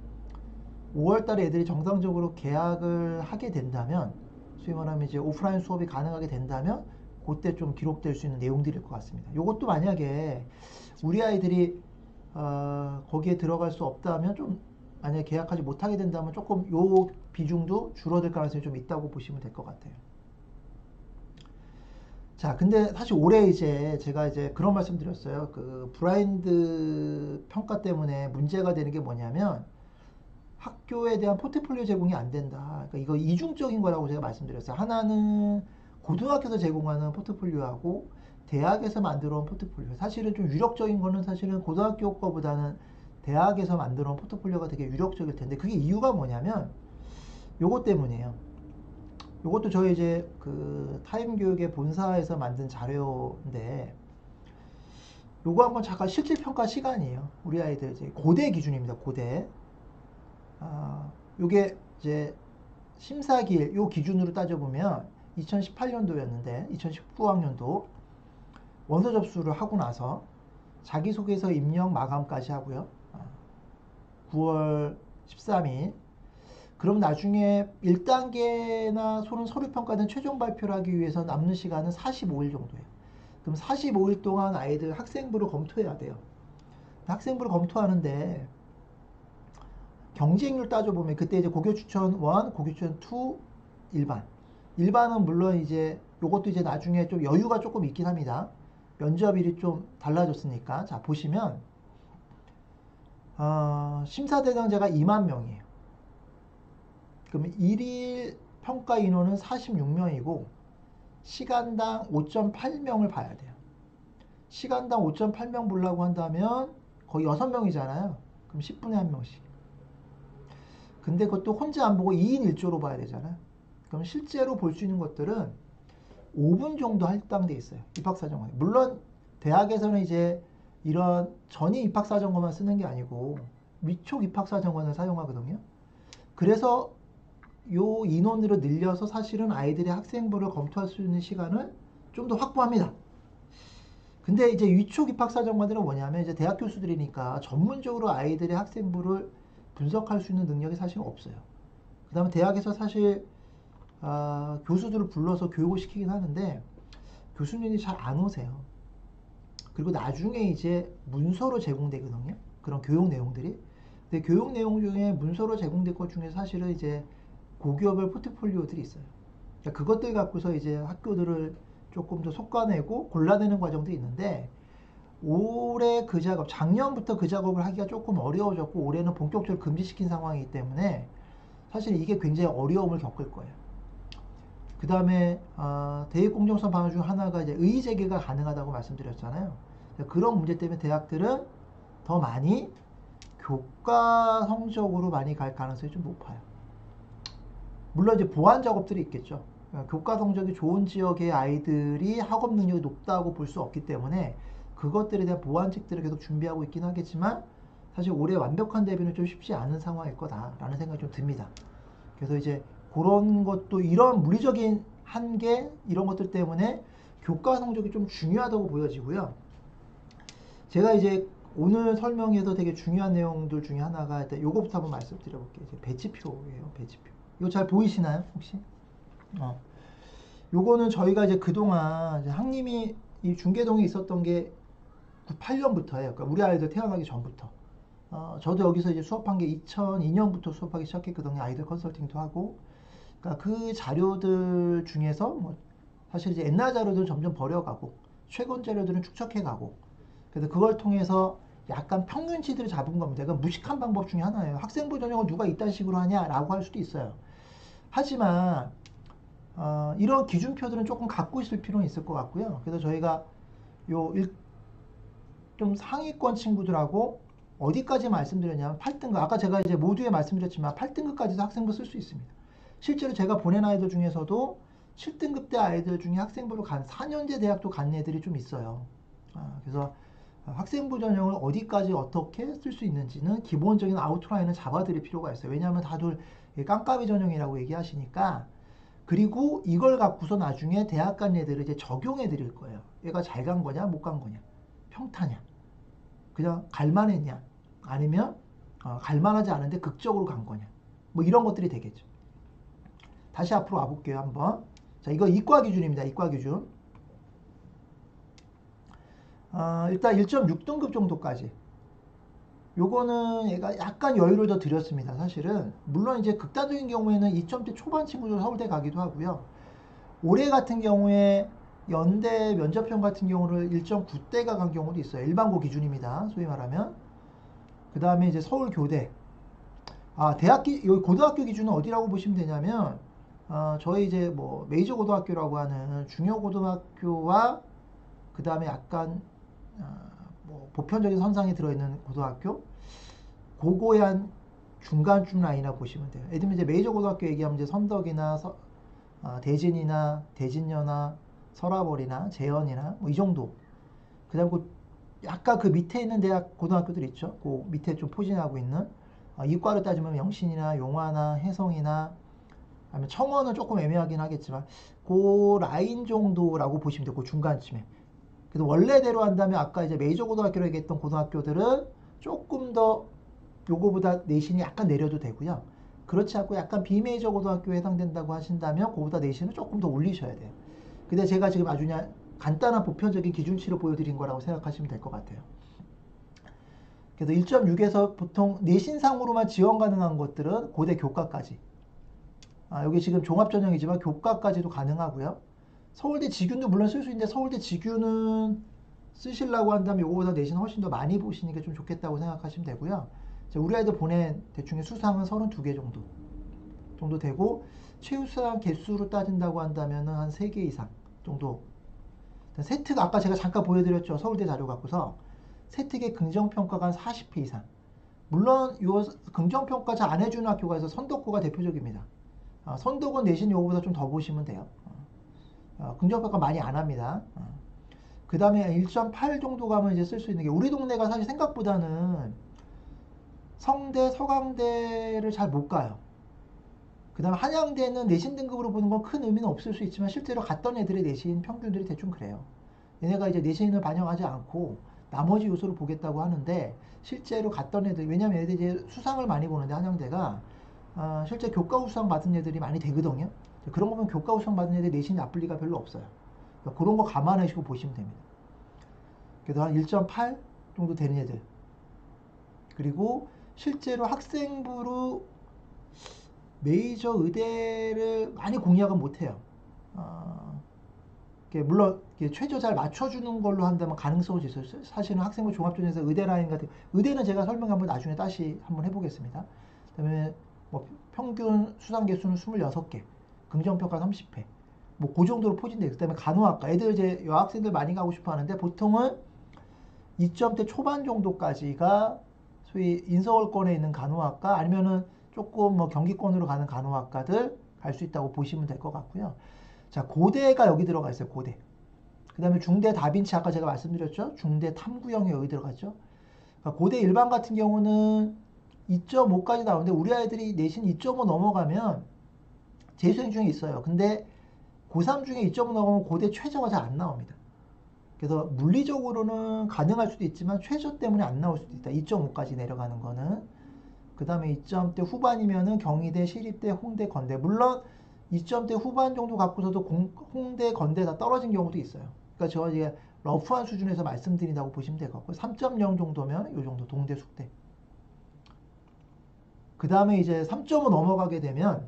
5월 달에 애들이 정상적으로 개학을 하게 된다면, 소위 말하면 이제 오프라인 수업이 가능하게 된다면 그때 좀 기록될 수 있는 내용들일 것 같습니다. 이것도 만약에 우리 아이들이 거기에 들어갈 수 없다면, 좀 만약에 계약하지 못하게 된다면 조금 요 비중도 줄어들 가능성이 좀 있다고 보시면 될 것 같아요. 자, 근데 사실 올해 이제 제가 이제 그런 말씀 드렸어요. 그 브라인드 평가 때문에 문제가 되는 게 뭐냐면, 학교에 대한 포트폴리오 제공이 안 된다. 그러니까 이거 이중적인 거라고 제가 말씀드렸어요. 하나는 고등학교에서 제공하는 포트폴리오하고 대학에서 만들어 온 포트폴리오. 사실은 좀 유력적인 거는 사실은 고등학교 거보다는 대학에서 만들어 놓은 포트폴리오가 되게 유력적일 텐데, 그게 이유가 뭐냐면 요것 때문이에요. 요것도 저희 이제 그 타임교육의 본사에서 만든 자료인데, 요거 한번 잠깐 실질평가 시간이에요. 우리 아이들 이제 고대 기준입니다. 고대. 요게 이제 심사기일 요 기준으로 따져보면 2018년도였는데 2019학년도 원서 접수를 하고 나서 자기소개서 입력 마감까지 하고요. 9월 13일. 그럼 나중에 1단계나 서류평가는 최종 발표를 하기 위해서 남는 시간은 45일 정도예요. 그럼 45일 동안 아이들 학생부를 검토해야 돼요. 학생부를 검토하는데 경쟁률 따져보면 그때 이제 고교추천 1, 고교추천 2, 일반. 일반은 물론 이제 요것도 이제 나중에 좀 여유가 조금 있긴 합니다. 면접일이 좀 달라졌으니까. 자, 보시면 심사 대상자가 2만 명이에요. 그러면 일일 평가 인원은 46명이고 시간당 5.8명을 봐야 돼요. 시간당 5.8명 보려고 한다면 거의 6명이잖아요. 그럼 10분에 1명씩. 근데 그것도 혼자 안 보고 2인 1조로 봐야 되잖아요. 그럼 실제로 볼 수 있는 것들은 5분 정도 할당돼 있어요. 입학사정관에. 물론 대학에서는 이제 이런 전임 입학사정관만 쓰는 게 아니고 위촉 입학사정관을 사용하거든요. 그래서 요 인원으로 늘려서 사실은 아이들의 학생부를 검토할 수 있는 시간을 좀 더 확보합니다. 근데 이제 위촉 입학사정관들은 뭐냐면 이제 대학 교수들이니까 전문적으로 아이들의 학생부를 분석할 수 있는 능력이 사실 없어요. 그 다음에 대학에서 사실 교수들을 불러서 교육을 시키긴 하는데 교수님이 잘 안 오세요. 그리고 나중에 이제 문서로 제공되거든요. 그런 교육 내용들이. 근데 교육 내용 중에 문서로 제공될 것 중에 사실은 이제 고교별 포트폴리오들이 있어요. 그러니까 그것들 갖고서 이제 학교들을 조금 더 솎아내고 골라내는 과정도 있는데 올해 그 작업, 작년부터 그 작업을 하기가 조금 어려워졌고 올해는 본격적으로 금지시킨 상황이기 때문에 사실 이게 굉장히 어려움을 겪을 거예요. 그 다음에 대입공정성 방안 중 하나가 이제 의제기가 가능하다고 말씀드렸잖아요. 그런 문제 때문에 대학들은 더 많이 교과 성적으로 많이 갈 가능성이 좀 높아요. 물론 이제 보완 작업들이 있겠죠. 교과 성적이 좋은 지역의 아이들이 학업 능력이 높다고 볼 수 없기 때문에 그것들에 대한 보완책들을 계속 준비하고 있긴 하겠지만 사실 올해 완벽한 대비는 좀 쉽지 않은 상황일 거다라는 생각이 좀 듭니다. 그래서 이제 그런 것도 이런 물리적인 한계 이런 것들 때문에 교과 성적이 좀 중요하다고 보여지고요. 제가 이제 오늘 설명에서 되게 중요한 내용들 중에 하나가 일단 요거부터 한번 말씀드려볼게요. 이제 배치표예요. 배치표. 이거 잘 보이시나요? 혹시? 요거는 저희가 이제 그동안 이제 학님이 이 중계동에 있었던 게 98년부터예요. 그러니까 우리 아이들 태어나기 전부터. 저도 여기서 이제 수업한 게 2002년부터 수업하기 시작했거든요. 아이들 컨설팅도 하고. 그러니까 그 자료들 중에서 뭐 사실 이제 옛날 자료들은 점점 버려가고 최근 자료들은 축적해가고 그래서 그걸 통해서 약간 평균치들을 잡은 겁니다. 이건 무식한 방법 중에 하나예요. 학생부 전형을 누가 이딴 식으로 하냐라고 할 수도 있어요. 하지만 이런 기준표들은 조금 갖고 있을 필요는 있을 것 같고요. 그래서 저희가 좀 상위권 친구들하고 어디까지 말씀드렸냐면 8등급. 아까 제가 이제 모두에 말씀드렸지만 8등급까지도 학생부 쓸 수 있습니다. 실제로 제가 보낸 아이들 중에서도 7등급 대 아이들 중에 학생부로 간 4년제 대학도 간 애들이 좀 있어요. 그래서 학생부 전형을 어디까지 어떻게 쓸 수 있는지는 기본적인 아웃라인을 잡아드릴 필요가 있어요. 왜냐하면 다들 깜깜이 전형이라고 얘기하시니까. 그리고 이걸 갖고서 나중에 대학 간 애들을 이제 적용해 드릴 거예요. 얘가 잘 간 거냐 못 간 거냐, 평타냐, 그냥 갈만했냐, 아니면 갈만하지 않은데 극적으로 간 거냐, 뭐 이런 것들이 되겠죠. 다시 앞으로 와볼게요. 한번. 자, 이거 이과 기준입니다. 이과 기준. 일단 1.6등급 정도까지. 요거는 얘가 약간 여유를 더 드렸습니다. 사실은. 물론 이제 극단적인 경우에는 2점대 초반 친구들 서울대 가기도 하고요. 올해 같은 경우에 연대 면접형 같은 경우를 1.9대가 간 경우도 있어요. 일반고 기준입니다. 소위 말하면. 그 다음에 이제 서울교대. 여기 고등학교 기준은 어디라고 보시면 되냐면, 저희 이제 뭐 메이저 고등학교라고 하는 중요 고등학교와 그 다음에 약간 뭐 보편적인 선상에 들어있는 고등학교, 고고한 중간쯤 라인이라 보시면 돼요. 예를 들면 이제 메이저 고등학교 얘기하면 이제 선덕이나 대진이나 대진여나 서라벌이나 재현이나 뭐 이 정도. 그다음 그 약간 그 밑에 있는 대학 고등학교들 있죠. 그 밑에 좀 포진하고 있는 이과로 따지면 영신이나 용화나 혜성이나 아니면 청원은 조금 애매하긴 하겠지만 그 라인 정도라고 보시면 돼요. 그 중간쯤에. 그래서 원래대로 한다면 아까 이제 메이저 고등학교로 얘기했던 고등학교들은 조금 더 요거보다 내신이 약간 내려도 되고요. 그렇지 않고 약간 비메이저 고등학교에 해당된다고 하신다면 그거보다 내신을 조금 더 올리셔야 돼요. 근데 제가 지금 아주 그냥 간단한 보편적인 기준치를 보여드린 거라고 생각하시면 될 것 같아요. 그래서 1.6에서 보통 내신상으로만 지원 가능한 것들은 고대 교과까지. 여기 지금 종합전형이지만 교과까지도 가능하고요. 서울대 직윤도 물론 쓸 수 있는데 서울대 직윤은 쓰시려고 한다면 이거보다 내신 훨씬 더 많이 보시는 게 좀 좋겠다고 생각하시면 되고요. 우리 아이들 보낸 대충의 수상은 32개 정도 되고 최우수상 개수로 따진다고 한다면 한 3개 이상 정도. 세특 아까 제가 잠깐 보여드렸죠. 서울대 자료 갖고서 세특의 긍정평가가 한 40회 이상. 물론 이 긍정평가 잘 안 해주는 학교가 있어 선덕고가 대표적입니다. 선덕은 내신 요거보다 좀 더 보시면 돼요. 긍정평가 많이 안 합니다. 그 다음에 1.8 정도 가면 이제 쓸 수 있는 게 우리 동네가 사실 생각보다는 성대, 서강대를 잘 못 가요. 그 다음에 한양대는 내신 등급으로 보는 건 큰 의미는 없을 수 있지만 실제로 갔던 애들의 내신 평균들이 대충 그래요. 얘네가 이제 내신을 반영하지 않고 나머지 요소를 보겠다고 하는데 실제로 갔던 애들, 왜냐면 얘네들이 이제 수상을 많이 보는데 한양대가 실제 교과 우수상 받은 애들이 많이 되거든요. 그런 거면 교과 우수상 받은 애들 내신이 나쁠 리가 별로 없어요. 그러니까 그런 거 감안하시고 보시면 됩니다. 그래도 한 1.8 정도 되는 애들. 그리고 실제로 학생부로 메이저 의대를 많이 공략은 못해요. 물론 최저 잘 맞춰주는 걸로 한다면 가능성은 있어요. 사실은 학생부 종합전에서 의대 라인 같은 의대는 제가 설명 한번 나중에 다시 한번 해보겠습니다. 그다음에 뭐 평균 수상 개수는 26개, 긍정평가 30회. 뭐 그 정도로 포진돼요. 그다음에 간호학과 애들 이제 여학생들 많이 가고 싶어 하는데 보통은 2점대 초반 정도까지가 소위 인서울권에 있는 간호학과 아니면은 조금 뭐 경기권으로 가는 간호학과들 갈 수 있다고 보시면 될 것 같고요. 자, 고대가 여기 들어가 있어요. 고대. 그 다음에 중대 다빈치 아까 제가 말씀드렸죠. 중대 탐구형이 여기 들어갔죠. 그러니까 고대 일반 같은 경우는 2.5까지 나오는데 우리 아이들이 내신 2.5 넘어가면 재수생 중에 있어요. 근데 고3 중에 2.5 넘어가면 고대 최저가 잘 안 나옵니다. 그래서 물리적으로는 가능할 수도 있지만 최저 때문에 안 나올 수도 있다. 2.5까지 내려가는 거는. 그 다음에 2점대 후반이면은 경희대, 시립대, 홍대, 건대. 물론 2점대 후반 정도 갖고서도 홍대, 건대 다 떨어진 경우도 있어요. 그러니까 제가 이제 러프한 수준에서 말씀드린다고 보시면 될 것 같고요. 3.0 정도면 이 정도 동대, 숙대. 그 다음에 이제 3.5 넘어가게 되면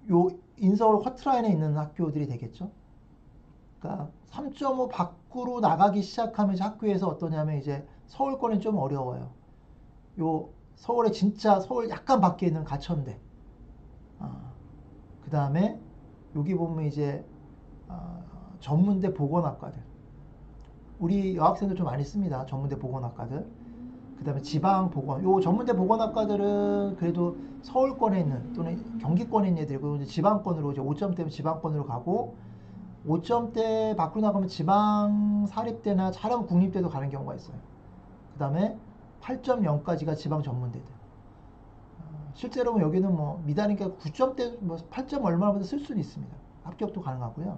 요 인서울 커트라인에 있는 학교들이 되겠죠. 그러니까 3.5 밖으로 나가기 시작하면 학교에서 어떠냐면 이제 서울권은 좀 어려워요. 요 서울에 진짜 서울 약간 밖에 있는 가천대. 그 다음에 여기 보면 이제 전문대 보건학과들. 우리 여학생들 좀 많이 씁니다. 전문대 보건학과들. 그 다음에 지방 보건. 요 전문대 보건학과들은 그래도 서울권에 있는 또는 경기권에 있는 애들이고 이제 지방권으로 이제 5점대면 지방권으로 가고 5점대 밖으로 나가면 지방 사립대나 잘하면 국립대도 가는 경우가 있어요. 그 다음에 8.0까지가 지방 전문대들. 실제로 여기는 뭐 미달이니까 9점대 뭐 8점 얼마나 쓸 수는 있습니다. 합격도 가능하고요.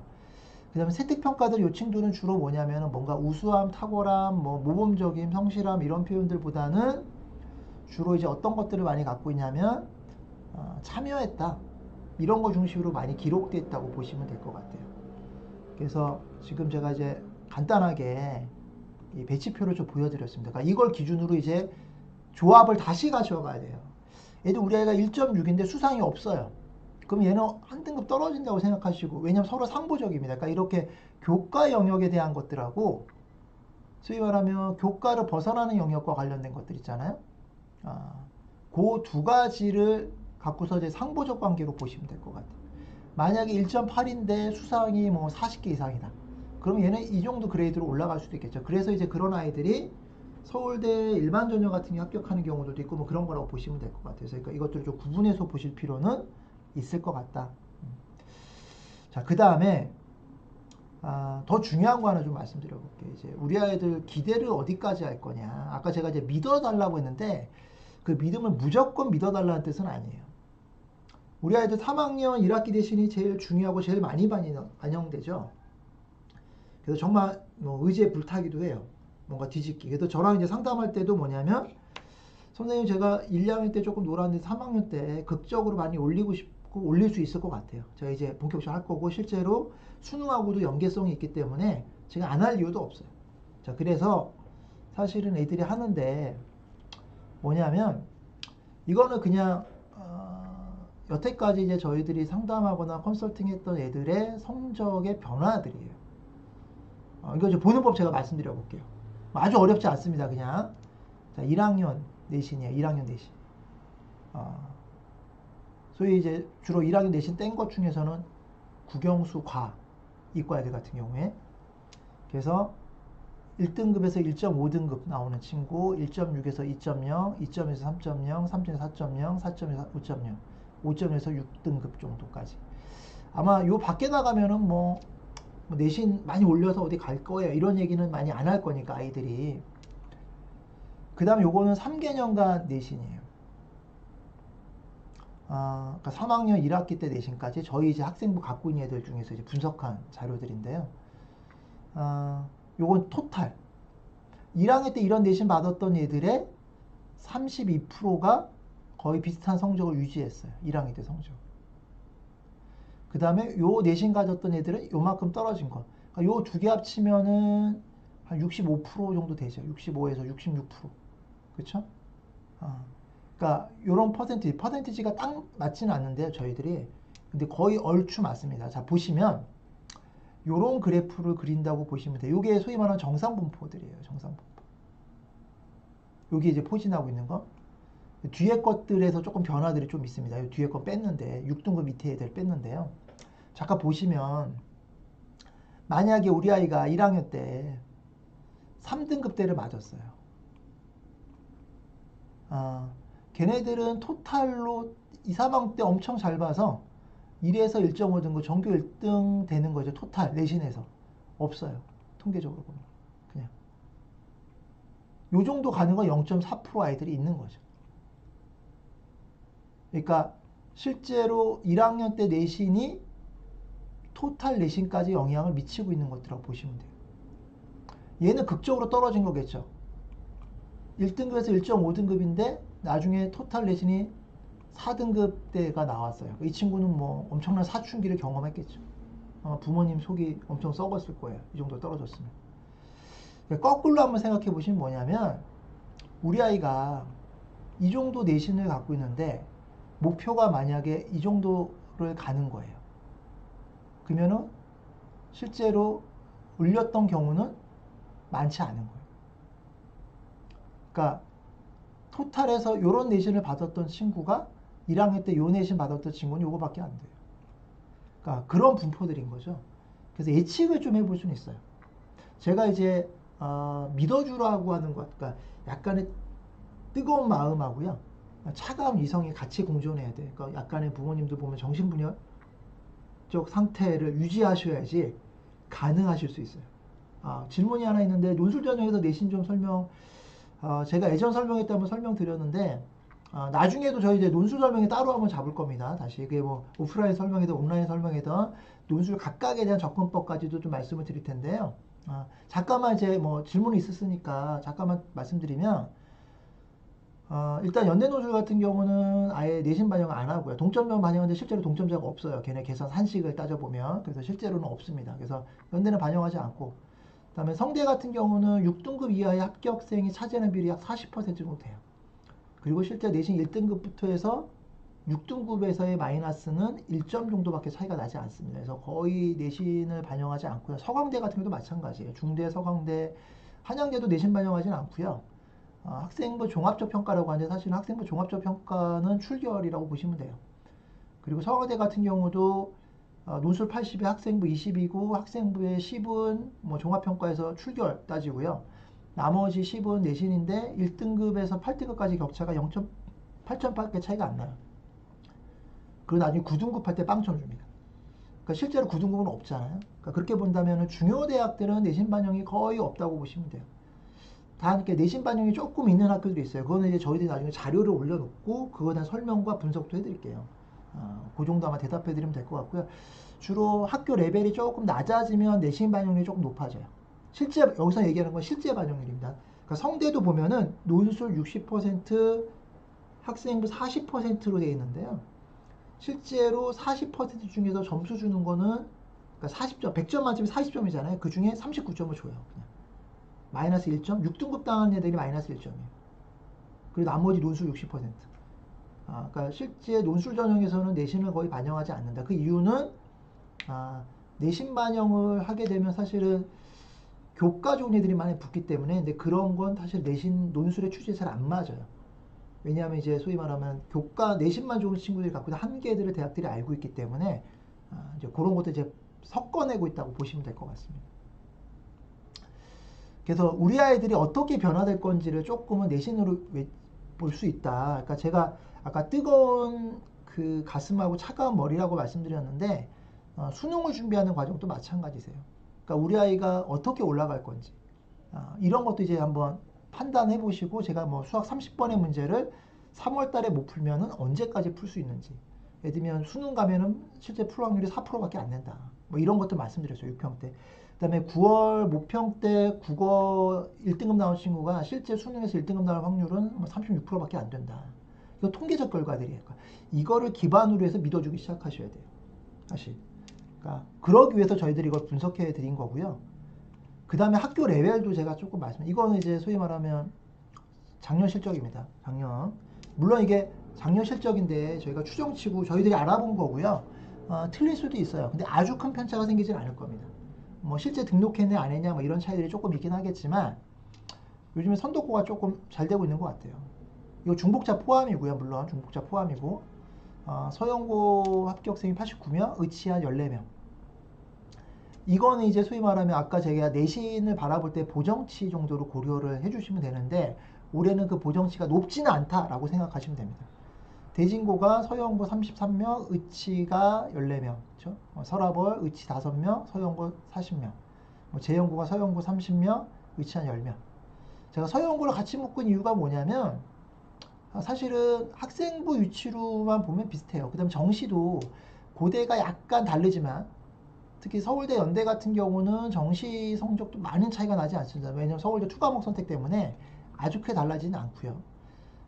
그 다음에 세특평가들 요칭도는 주로 뭐냐면 뭔가 우수함, 탁월함, 뭐 모범적임, 성실함 이런 표현들보다는 주로 이제 어떤 것들을 많이 갖고 있냐면 참여했다. 이런 거 중심으로 많이 기록됐다고 보시면 될 것 같아요. 그래서 지금 제가 이제 간단하게 이 배치표를 좀 보여드렸습니다. 그러니까 이걸 기준으로 이제 조합을 다시 가져가야 돼요. 얘도 우리 아이가 1.6인데 수상이 없어요. 그럼 얘는 한 등급 떨어진다고 생각하시고, 왜냐면 서로 상보적입니다. 그러니까 이렇게 교과 영역에 대한 것들하고 소위 말하면 교과를 벗어나는 영역과 관련된 것들 있잖아요. 그 두 가지를 갖고서 이제 상보적 관계로 보시면 될 것 같아요. 만약에 1.8인데 수상이 뭐 40개 이상이다. 그럼 얘는 이 정도 그레이드로 올라갈 수도 있겠죠. 그래서 이제 그런 아이들이 서울대 일반 전형 같은 게 합격하는 경우도 있고 뭐 그런 거라고 보시면 될 것 같아요. 그러니까 이것들을 좀 구분해서 보실 필요는 있을 것 같다. 자, 그 다음에 더 중요한 거 하나 좀 말씀드려 볼게요. 이제 우리 아이들 기대를 어디까지 할 거냐. 아까 제가 이제 믿어달라고 했는데 그 믿음을 무조건 믿어달라는 뜻은 아니에요. 우리 아이들 3학년 1학기 대신이 제일 중요하고 제일 많이 반영되죠. 그래서 정말 뭐 의지에 불타기도 해요. 뭔가 뒤집기. 그래서 저랑 이제 상담할 때도 뭐냐면 선생님 제가 1, 2학년 때 조금 놀았는데 3학년 때 극적으로 많이 올리고 싶고 올릴 수 있을 것 같아요. 제가 이제 본격적으로 할 거고 실제로 수능하고도 연계성이 있기 때문에 제가 안 할 이유도 없어요. 자, 그래서 사실은 애들이 하는데 뭐냐면 이거는 그냥 여태까지 이제 저희들이 상담하거나 컨설팅했던 애들의 성적의 변화들이에요. 이거 이제 보는 법 제가 말씀드려 볼게요. 아주 어렵지 않습니다. 그냥 자, 1학년 내신이에요. 1학년 내신. 소위 이제 주로 1학년 내신 뗀 것 중에서는 국영수, 과, 이과 애들 같은 경우에 그래서 1등급에서 1.5등급 나오는 친구, 1.6에서 2.0, 2점에서 3.0, 3점에서 4.0, 4점에서 5.0, 5점에서 6등급 정도까지. 아마 요 밖에 나가면은 뭐 내신 많이 올려서 어디 갈 거예요. 이런 얘기는 많이 안 할 거니까 아이들이. 그 다음에 요거는 3개년간 내신이에요. 그러니까 3학년 1학기 때 내신까지 저희 이제 학생부 갖고 있는 애들 중에서 이제 분석한 자료들인데요. 요건 토탈. 1학년 때 이런 내신 받았던 애들의 32%가 거의 비슷한 성적을 유지했어요. 1학년 때 성적. 그 다음에 요 내신 가졌던 애들은 요만큼 떨어진 거. 그러니까 요 두 개 합치면은 한 65% 정도 되죠. 65에서 66%. 그쵸? 그러니까 요런 퍼센티지가 딱 맞지는 않는데요. 저희들이. 근데 거의 얼추 맞습니다. 자, 보시면 요런 그래프를 그린다고 보시면 돼요. 요게 소위 말하는 정상분포들이에요. 정상분포. 요게 이제 포진하고 있는 거. 뒤에 것들에서 조금 변화들이 좀 있습니다. 요 뒤에 거 뺐는데 6등급 밑에 애들 뺐는데요. 잠깐 보시면 만약에 우리 아이가 1학년 때 3등급 대를 맞았어요. 걔네들은 토탈로 2, 3학년 때 엄청 잘 봐서 1에서 1.5등급 전교 1등 되는 거죠. 토탈 내신에서. 없어요. 통계적으로 보면. 그냥. 요 정도 가는 건 0.4% 아이들이 있는 거죠. 그러니까 실제로 1학년 때 내신이 토탈 내신까지 영향을 미치고 있는 것들이라고 보시면 돼요. 얘는 극적으로 떨어진 거겠죠. 1등급에서 1.5등급인데 나중에 토탈 내신이 4등급대가 나왔어요. 이 친구는 뭐 엄청난 사춘기를 경험했겠죠. 부모님 속이 엄청 썩었을 거예요. 이 정도 떨어졌으면. 거꾸로 한번 생각해 보시면 뭐냐면 우리 아이가 이 정도 내신을 갖고 있는데 목표가 만약에 이 정도를 가는 거예요. 그러면은 실제로 올렸던 경우는 많지 않은 거예요. 그러니까 토탈에서 이런 내신을 받았던 친구가 1학년 때 요 내신 받았던 친구는 요거밖에 안 돼요. 그러니까 그런 분포들인 거죠. 그래서 예측을 좀 해볼 수는 있어요. 제가 이제 믿어주라고 하는 것, 그러니까 약간의 뜨거운 마음하고요, 차가운 이성이 같이 공존해야 돼. 그러니까 약간의 부모님들 보면 정신분열적 상태를 유지하셔야지 가능하실 수 있어요. 질문이 하나 있는데 논술 전형에서 내신 좀 설명. 제가 예전 설명회 때 한번 설명드렸는데 나중에도 저희 이제 논술 설명회 따로 한번 잡을 겁니다. 다시 그게 뭐 오프라인 설명회든 온라인 설명회든 논술 각각에 대한 접근법까지도 좀 말씀을 드릴 텐데요. 잠깐만 이제 뭐 질문이 있었으니까 잠깐만 말씀드리면 일단 연대 논술 같은 경우는 아예 내신 반영을 안 하고요. 동점자 반영하는데 실제로 동점자가 없어요. 걔네 계산 산식을 따져보면. 그래서 실제로는 없습니다. 그래서 연대는 반영하지 않고. 그다음에 성대 같은 경우는 6등급 이하의 합격생이 차지하는 비율이 약 40% 정도 돼요. 그리고 실제 내신 1등급부터 해서 6등급에서의 마이너스는 1점 정도밖에 차이가 나지 않습니다. 그래서 거의 내신을 반영하지 않고요. 서강대 같은 경우도 마찬가지예요. 중대, 서강대, 한양대도 내신 반영하지는 않고요. 학생부 종합적 평가라고 하는데 사실은 학생부 종합적 평가는 출결이라고 보시면 돼요. 그리고 서강대 같은 경우도 논술 80에 학생부 20이고 학생부의 10은 뭐 종합평가에서 출결 따지고요. 나머지 10은 내신인데 1등급에서 8등급까지 격차가 0.8점밖에 차이가 안 나요. 그리고 나중에 9등급 할 때 빵점 줍니다. 그러니까 실제로 9등급은 없잖아요. 그러니까 그렇게 본다면 중요 대학들은 내신 반영이 거의 없다고 보시면 돼요. 다 이렇게 내신 반영이 조금 있는 학교들이 있어요. 그거는 이제 저희들이 나중에 자료를 올려놓고 그거에 대한 설명과 분석도 해드릴게요. 그 정도 아마 대답해드리면 될 것 같고요. 주로 학교 레벨이 조금 낮아지면 내신 반영률이 조금 높아져요. 실제 여기서 얘기하는 건 실제 반영률입니다. 그러니까 성대도 보면은 논술 60%, 학생부 40%로 되어 있는데요. 실제로 40% 중에서 점수 주는 거는 그러니까 40점, 100점 만점에 40점이잖아요. 그 중에 39점을 줘요. 그냥. 마이너스 1점, 6등급 당한 애들이 마이너스 1점이에요. 그리고 나머지 논술 60%. 그러니까 실제 논술 전형에서는 내신을 거의 반영하지 않는다. 그 이유는 내신 반영을 하게 되면 사실은 교과 좋은 애들이 많이 붙기 때문에 근데 그런 건 사실 내신 논술의 취지에 잘 안 맞아요. 왜냐하면 이제 소위 말하면 교과 내신만 좋은 친구들이 갖고 있는 한계들을 대학들이 알고 있기 때문에 이제 그런 것도 이제 섞어내고 있다고 보시면 될 것 같습니다. 그래서 우리 아이들이 어떻게 변화될 건지를 조금은 내신으로 볼 수 있다. 그러니까 제가 아까 뜨거운 그 가슴하고 차가운 머리라고 말씀드렸는데 수능을 준비하는 과정도 마찬가지세요. 그러니까 우리 아이가 어떻게 올라갈 건지 이런 것도 이제 한번 판단해 보시고 제가 뭐 수학 30번의 문제를 3월 달에 못 풀면은 언제까지 풀 수 있는지 예를 들면 수능 가면은 실제 풀 확률이 4%밖에 안 된다. 뭐 이런 것도 말씀드렸어요. 6평 때. 그다음에 9월 모평 때 국어 1등급 나온 친구가 실제 수능에서 1등급 나올 확률은 뭐 36%밖에 안 된다. 이거 통계적 결과들이에요. 그러니까 이거를 기반으로 해서 믿어주기 시작하셔야 돼요. 사실. 그러니까 그러기 위해서 저희들이 이걸 분석해 드린 거고요. 그 다음에 학교 레벨도 제가 조금 이거는 이제 소위 말하면 작년 실적입니다. 작년. 물론 이게 작년 실적인데 저희가 추정치고 저희들이 알아본 거고요. 틀릴 수도 있어요. 근데 아주 큰 편차가 생기진 않을 겁니다. 뭐 실제 등록했냐 안 했냐 뭐 이런 차이들이 조금 있긴 하겠지만 요즘에 선도고가 조금 잘 되고 있는 것 같아요. 이거 중복자 포함이고요. 물론 중복자 포함이고 서영고 합격생이 89명, 의치한 14명. 이거는 이제 소위 말하면 아까 제가 내신을 바라볼 때 보정치 정도로 고려를 해주시면 되는데 올해는 그 보정치가 높지는 않다라고 생각하시면 됩니다. 대진고가 서영고 33명, 의치가 14명, 그렇죠? 서라벌, 의치 5명, 서영고 40명. 재영고가 서영고 30명, 의치 한 10명. 제가 서영고를 같이 묶은 이유가 뭐냐면 사실은 학생부 유치로만 보면 비슷해요. 그 다음에 정시도 고대가 약간 다르지만 특히 서울대 연대 같은 경우는 정시 성적도 많은 차이가 나지 않습니다. 왜냐하면 서울대 투과목 선택 때문에 아주 크게 달라지는 않고요.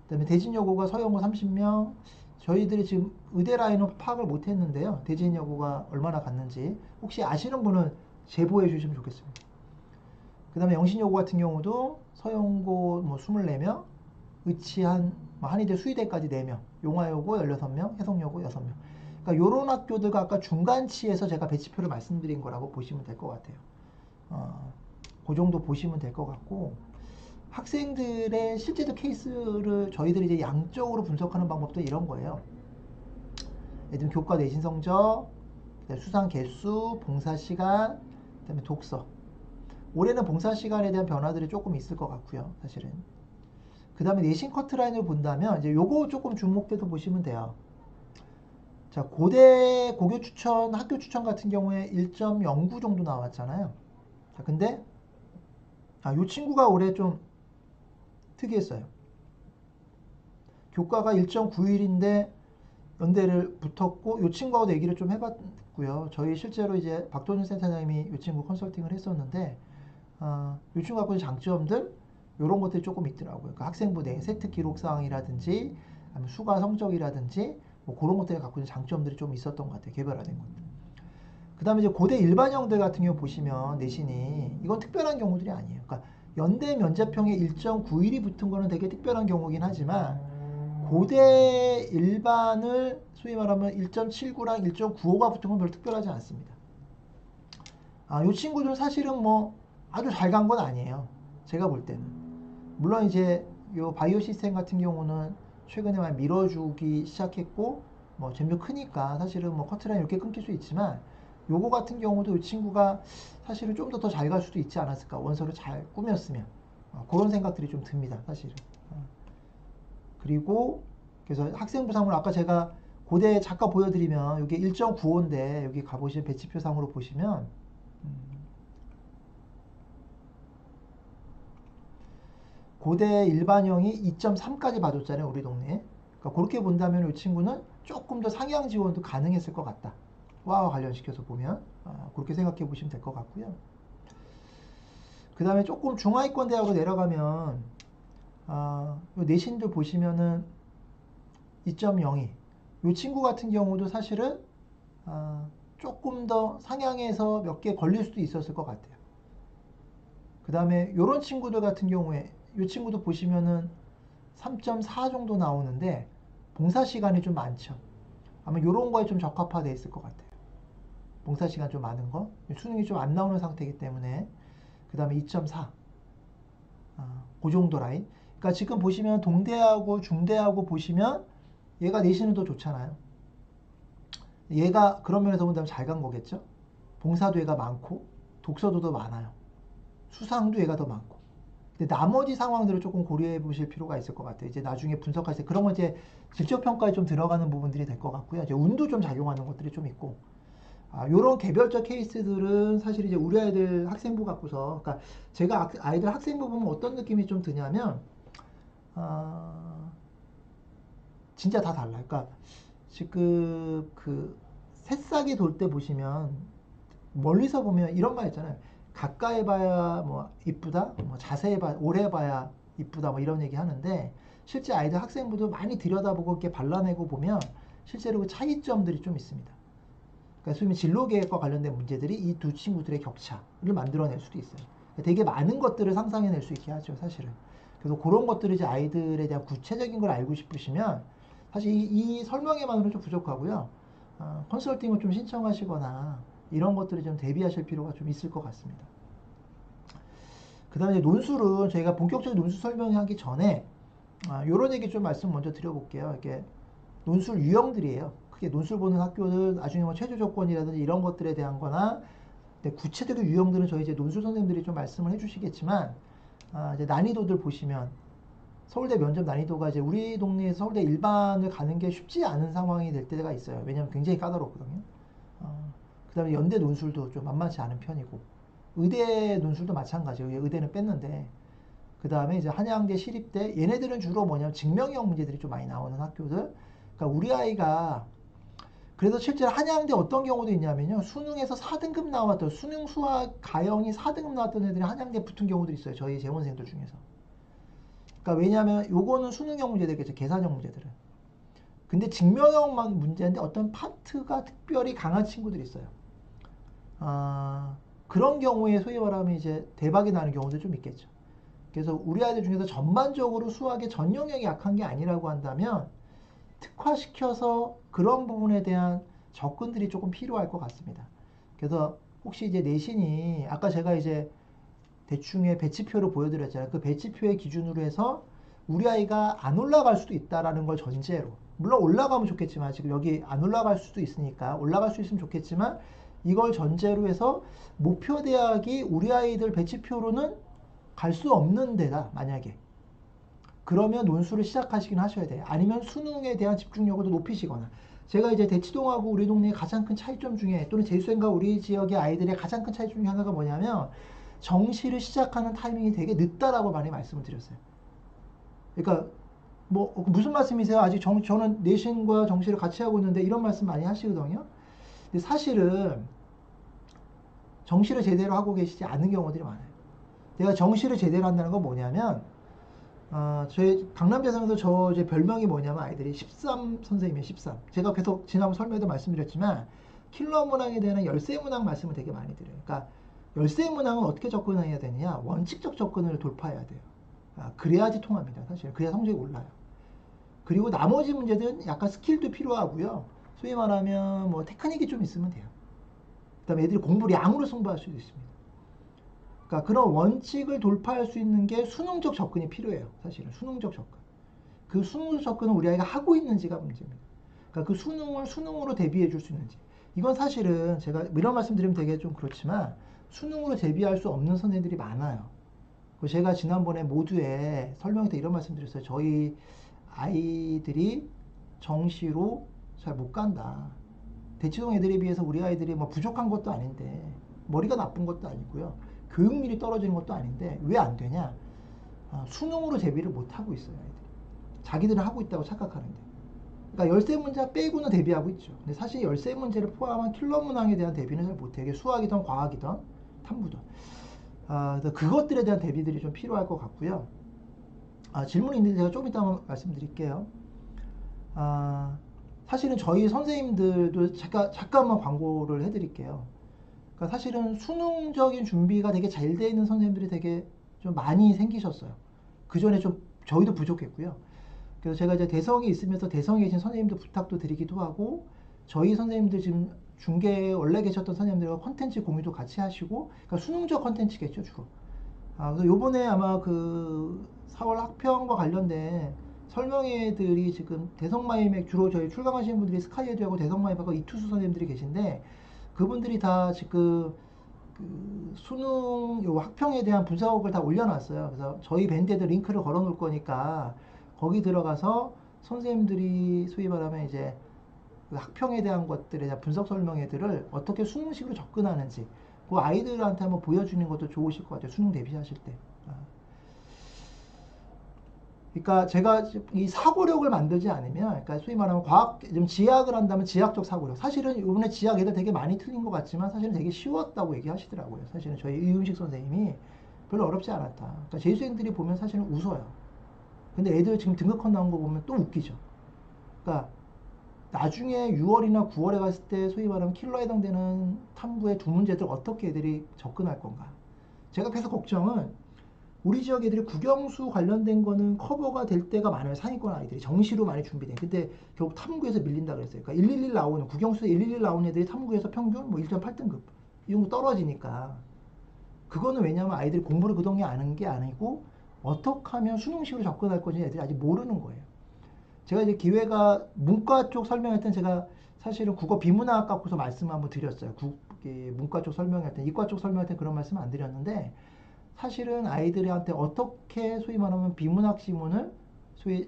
그다음에 대진여고가 서영고 30명. 저희들이 지금 의대 라인업 파악을 못했는데요. 대진여고가 얼마나 갔는지 혹시 아시는 분은 제보해 주시면 좋겠습니다. 그다음에 영신여고 같은 경우도 서영고 뭐 24명, 의치한 한의대 수의대까지 4명, 용화여고 16명, 해성여고 6명. 그러니까 이런 학교들과 아까 중간치에서 제가 배치표를 말씀드린 거라고 보시면 될 것 같아요. 그 정도 보시면 될 것 같고 학생들의 실제적 케이스를 저희들이 이제 양적으로 분석하는 방법도 이런 거예요. 예를 들면 교과 내신 성적, 수상 개수, 봉사 시간, 그다음에 독서. 올해는 봉사 시간에 대한 변화들이 조금 있을 것 같고요, 사실은. 그 다음에 내신 커트라인을 본다면 이제 요거 조금 주목해서 보시면 돼요. 자, 고대 고교 추천, 학교 추천 같은 경우에 1.09 정도 나왔잖아요. 자, 근데 요 친구가 올해 좀 특이했어요. 교과가 1.91인데 연대를 붙었고 요 친구하고도 얘기를 좀 해봤고요. 저희 실제로 이제 박도준 센터장님이 요 친구 컨설팅을 했었는데 요 친구 갖고 있는 장점들 이런 것들이 조금 있더라고요. 그러니까 학생부 내 세트 기록 사항이라든지 아니면 수가 성적이라든지 뭐 그런 것들이 갖고 있는 장점들이 좀 있었던 것 같아요. 개별화된 것들. 그 다음에 이제 고대 일반형들 같은 경우 보시면 내신이 이건 특별한 경우들이 아니에요. 그러니까 연대 면접형에 1.91이 붙은 거는 되게 특별한 경우긴 하지만 고대 일반을 소위 말하면 1.79랑 1.95가 붙은 건 별로 특별하지 않습니다. 이 친구들은 사실은 뭐 아주 잘 간 건 아니에요. 제가 볼 때는. 물론 이제 요 바이오 시스템 같은 경우는 최근에 많이 밀어주기 시작했고 뭐 점점 크니까 사실은 뭐 커트라인 이렇게 끊길 수 있지만 요거 같은 경우도 이 친구가 사실은 좀 더 잘 갈 수도 있지 않았을까 원서를 잘 꾸몄으면 그런 생각들이 좀 듭니다, 사실은. 그리고 그래서 학생부상으로 아까 제가 고대 잠깐 보여드리면 여기 1.95인데 여기 가보시면 배치표상으로 보시면 고대 일반형이 2.3까지 봐줬잖아요, 우리 동네에. 그러니까 그렇게 본다면 이 친구는 조금 더 상향 지원도 가능했을 것 같다. 와 관련시켜서 보면 그렇게 생각해 보시면 될 것 같고요. 그 다음에 조금 중하위권 대학으로 내려가면 내신들 보시면은 2.02 이 친구 같은 경우도 사실은 조금 더 상향해서 몇 개 걸릴 수도 있었을 것 같아요. 그 다음에 이런 친구들 같은 경우에 이 친구도 보시면은 3.4 정도 나오는데 봉사 시간이 좀 많죠. 아마 이런 거에 좀 적합화되어 있을 것 같아요. 봉사 시간 좀 많은 거. 수능이 좀 안 나오는 상태이기 때문에. 그 다음에 2.4. 그 정도 라인. 그러니까 지금 보시면 동대하고 중대하고 보시면 얘가 내신은 더 좋잖아요. 얘가 그런 면에서 본다면 잘 간 거겠죠. 봉사도 얘가 많고 독서도 더 많아요. 수상도 얘가 더 많고. 근데 나머지 상황들을 조금 고려해 보실 필요가 있을 것 같아요. 이제 나중에 분석하실 때 그런 건 이제 질적평가에 좀 들어가는 부분들이 될 것 같고요. 이제 운도 좀 작용하는 것들이 좀 있고. 요런 개별적 케이스들은 사실 이제 우리 아이들 학생부 갖고서, 그러니까 제가 아이들 학생부 보면 어떤 느낌이 좀 드냐면, 진짜 다 달라요. 그러니까 지금 그 새싹이 돌 때 보시면 멀리서 보면 이런 말 있잖아요. 가까이 봐야 뭐 이쁘다, 뭐 자세히 봐, 오래 봐야 이쁘다, 뭐 이런 얘기 하는데 실제 아이들 학생부도 많이 들여다보고 이렇게 발라내고 보면 실제로 그 차이점들이 좀 있습니다. 그러니까 소위 진로 계획과 관련된 문제들이 이 두 친구들의 격차를 만들어낼 수도 있어요. 그러니까 되게 많은 것들을 상상해낼 수 있게 하죠, 사실은. 그래서 그런 것들을 이제 아이들에 대한 구체적인 걸 알고 싶으시면 사실 이 설명에만으로는 좀 부족하고요. 컨설팅을 좀 신청하시거나 이런 것들을 좀 대비하실 필요가 좀 있을 것 같습니다. 그 다음에 논술은 저희가 본격적인 논술 설명하기 전에 이런 얘기 좀 말씀 먼저 드려볼게요. 이게 논술 유형들이에요. 크게 논술 보는 학교들 나중에 뭐 최저 조건이라든지 이런 것들에 대한 거나 구체적인 유형들은 저희 이제 논술 선생님들이 좀 말씀을 해주시겠지만 이제 난이도들 보시면 서울대 면접 난이도가 이제 우리 동네에서 서울대 일반을 가는 게 쉽지 않은 상황이 될 때가 있어요. 왜냐하면 굉장히 까다롭거든요. 그 다음에 연대 논술도 좀 만만치 않은 편이고 의대 논술도 마찬가지예요. 의대는 뺐는데 그 다음에 이제 한양대, 시립대 얘네들은 주로 뭐냐면 증명형 문제들이 좀 많이 나오는 학교들. 그러니까 우리 아이가 그래서 실제로 한양대 어떤 경우도 있냐면요. 수능에서 4등급 나왔던 수능 수학 가형이 4등급 나왔던 애들이 한양대 붙은 경우도 있어요. 저희 재원생들 중에서. 그러니까 왜냐하면 요거는 수능형 문제들겠죠. 계산형 문제들은. 근데 증명형 문제인데 어떤 파트가 특별히 강한 친구들이 있어요. 그런 경우에 소위 말하면 이제 대박이 나는 경우도 좀 있겠죠. 그래서 우리 아이들 중에서 전반적으로 수학의 전 영역이 약한 게 아니라고 한다면 특화시켜서 그런 부분에 대한 접근들이 조금 필요할 것 같습니다. 그래서 혹시 이제 내신이 아까 제가 이제 대충의 배치표를 보여드렸잖아요. 그 배치표의 기준으로 해서 우리 아이가 안 올라갈 수도 있다라는 걸 전제로 물론 올라가면 좋겠지만 지금 여기 안 올라갈 수도 있으니까 올라갈 수 있으면 좋겠지만 이걸 전제로 해서 목표 대학이 우리 아이들 배치표로는 갈 수 없는 데다 만약에 그러면 논술을 시작하시긴 하셔야 돼요. 아니면 수능에 대한 집중력을 더 높이시거나 제가 이제 대치동하고 우리 동네의 가장 큰 차이점 중에 또는 재수생과 우리 지역의 아이들의 가장 큰 차이점 중에 하나가 뭐냐면 정시를 시작하는 타이밍이 되게 늦다라고 많이 말씀을 드렸어요. 그러니까 뭐 무슨 말씀이세요? 아직 저는 내신과 정시를 같이 하고 있는데 이런 말씀 많이 하시거든요. 근데 사실은 정시를 제대로 하고 계시지 않은 경우들이 많아요. 제가 정시를 제대로 한다는 건 뭐냐면 저희 강남대상에서 저 이제 별명이 뭐냐면 아이들이 13 선생님이에요. 13. 제가 계속 지난번 설명에도 말씀드렸지만 킬러 문항에 대한 열쇠 문항 말씀을 되게 많이 드려요. 그러니까 열쇠 문항은 어떻게 접근해야 되느냐? 원칙적 접근을 돌파해야 돼요. 그래야지 통합니다. 사실 그래야 성적이 올라요. 그리고 나머지 문제들은 약간 스킬도 필요하고요. 소위 말하면 뭐 테크닉이 좀 있으면 돼요. 그 다음에 애들이 공부량으로 승부할 수도 있습니다. 그러니까 그런 원칙을 돌파할 수 있는 게 수능적 접근이 필요해요. 사실은 수능적 접근. 그 수능적 접근은 우리 아이가 하고 있는지가 문제입니다. 그러니까 그 수능을 수능으로 대비해 줄 수 있는지. 이건 사실은 제가 이런 말씀 드리면 되게 좀 그렇지만 수능으로 대비할 수 없는 선생님들이 많아요. 제가 지난번에 모두에 설명회 때 이런 말씀 드렸어요. 저희 아이들이 정시로 잘 못 간다. 대치동 애들에 비해서 우리 아이들이 뭐 부족한 것도 아닌데 머리가 나쁜 것도 아니고요. 교육률이 떨어지는 것도 아닌데 왜 안 되냐? 수능으로 대비를 못 하고 있어요. 아이들이. 자기들은 하고 있다고 착각하는데. 그러니까 열세 문제 빼고는 대비하고 있죠. 근데 사실 열세 문제를 포함한 킬러 문항에 대한 대비는 잘 못해요. 이게 수학이든 과학이든 탐구든. 그것들에 대한 대비들이 좀 필요할 것 같고요. 질문이 있는데 제가 조금 이따 한번 말씀드릴게요. 사실은 저희 선생님들도 잠깐만 광고를 해드릴게요. 그러니까 사실은 수능적인 준비가 되게 잘 돼 있는 선생님들이 되게 좀 많이 생기셨어요. 그 전에 좀 저희도 부족했고요. 그래서 제가 이제 대성이 있으면서 대성에 계신 선생님들 부탁도 드리기도 하고 저희 선생님들 지금 중계에 원래 계셨던 선생님들과 컨텐츠 공유도 같이 하시고 그러니까 수능적 컨텐츠겠죠 주로. 그래서 요번에 아마 그 4월 학평과 관련된 설명회들이 지금 대성마이맥 주로 저희 출강하시는 분들이 스카이에듀하고 대성마이맥하고 이투수 선생님들이 계신데 그분들이 다 지금 그 수능 요 학평에 대한 분석을 다 올려놨어요. 그래서 저희 밴드에도 링크를 걸어 놓을 거니까 거기 들어가서 선생님들이 소위 말하면 이제 그 학평에 대한 것들에 대한 분석 설명회들을 어떻게 수능식으로 접근하는지 그 아이들한테 한번 보여주는 것도 좋으실 것 같아요. 수능 대비하실 때. 그러니까 제가 이 사고력을 만들지 않으면, 그러니까 소위 말하면 좀 지약을 한다면 지약적 사고력. 사실은 이번에 지약 애들 되게 많이 틀린 것 같지만 사실은 되게 쉬웠다고 얘기하시더라고요. 사실은 저희 이윤식 선생님이 별로 어렵지 않았다. 그러니까 재수생들이 보면 사실은 웃어요. 근데 애들 지금 등급컷 나온 거 보면 또 웃기죠. 그러니까 나중에 6월이나 9월에 갔을 때 소위 말하면 킬러에 해당되는 탐구의 두 문제들 어떻게 애들이 접근할 건가. 제가 계속 걱정은 우리 지역 애들이 국영수 관련된 거는 커버가 될 때가 많아요. 상위권 아이들이 정시로 많이 준비돼. 근데 결국 탐구에서 밀린다 그랬어요. 그러니까 111 나오는 국영수에 111 나오는 애들이 탐구에서 평균 뭐 1.8등급 이런 거 떨어지니까 그거는 왜냐면 아이들이 공부를 그동안 아는 게 아니고 어떻게 하면 수능식으로 접근할 건지 애들이 아직 모르는 거예요. 제가 이제 기회가 문과 쪽 설명할 땐 제가 사실은 국어 비문학 갖고서 말씀을 한번 드렸어요. 문과 쪽 설명할 때, 이과 쪽 설명할 때 그런 말씀 안 드렸는데 사실은 아이들한테 어떻게 소위 말하면 비문학 지문을 소위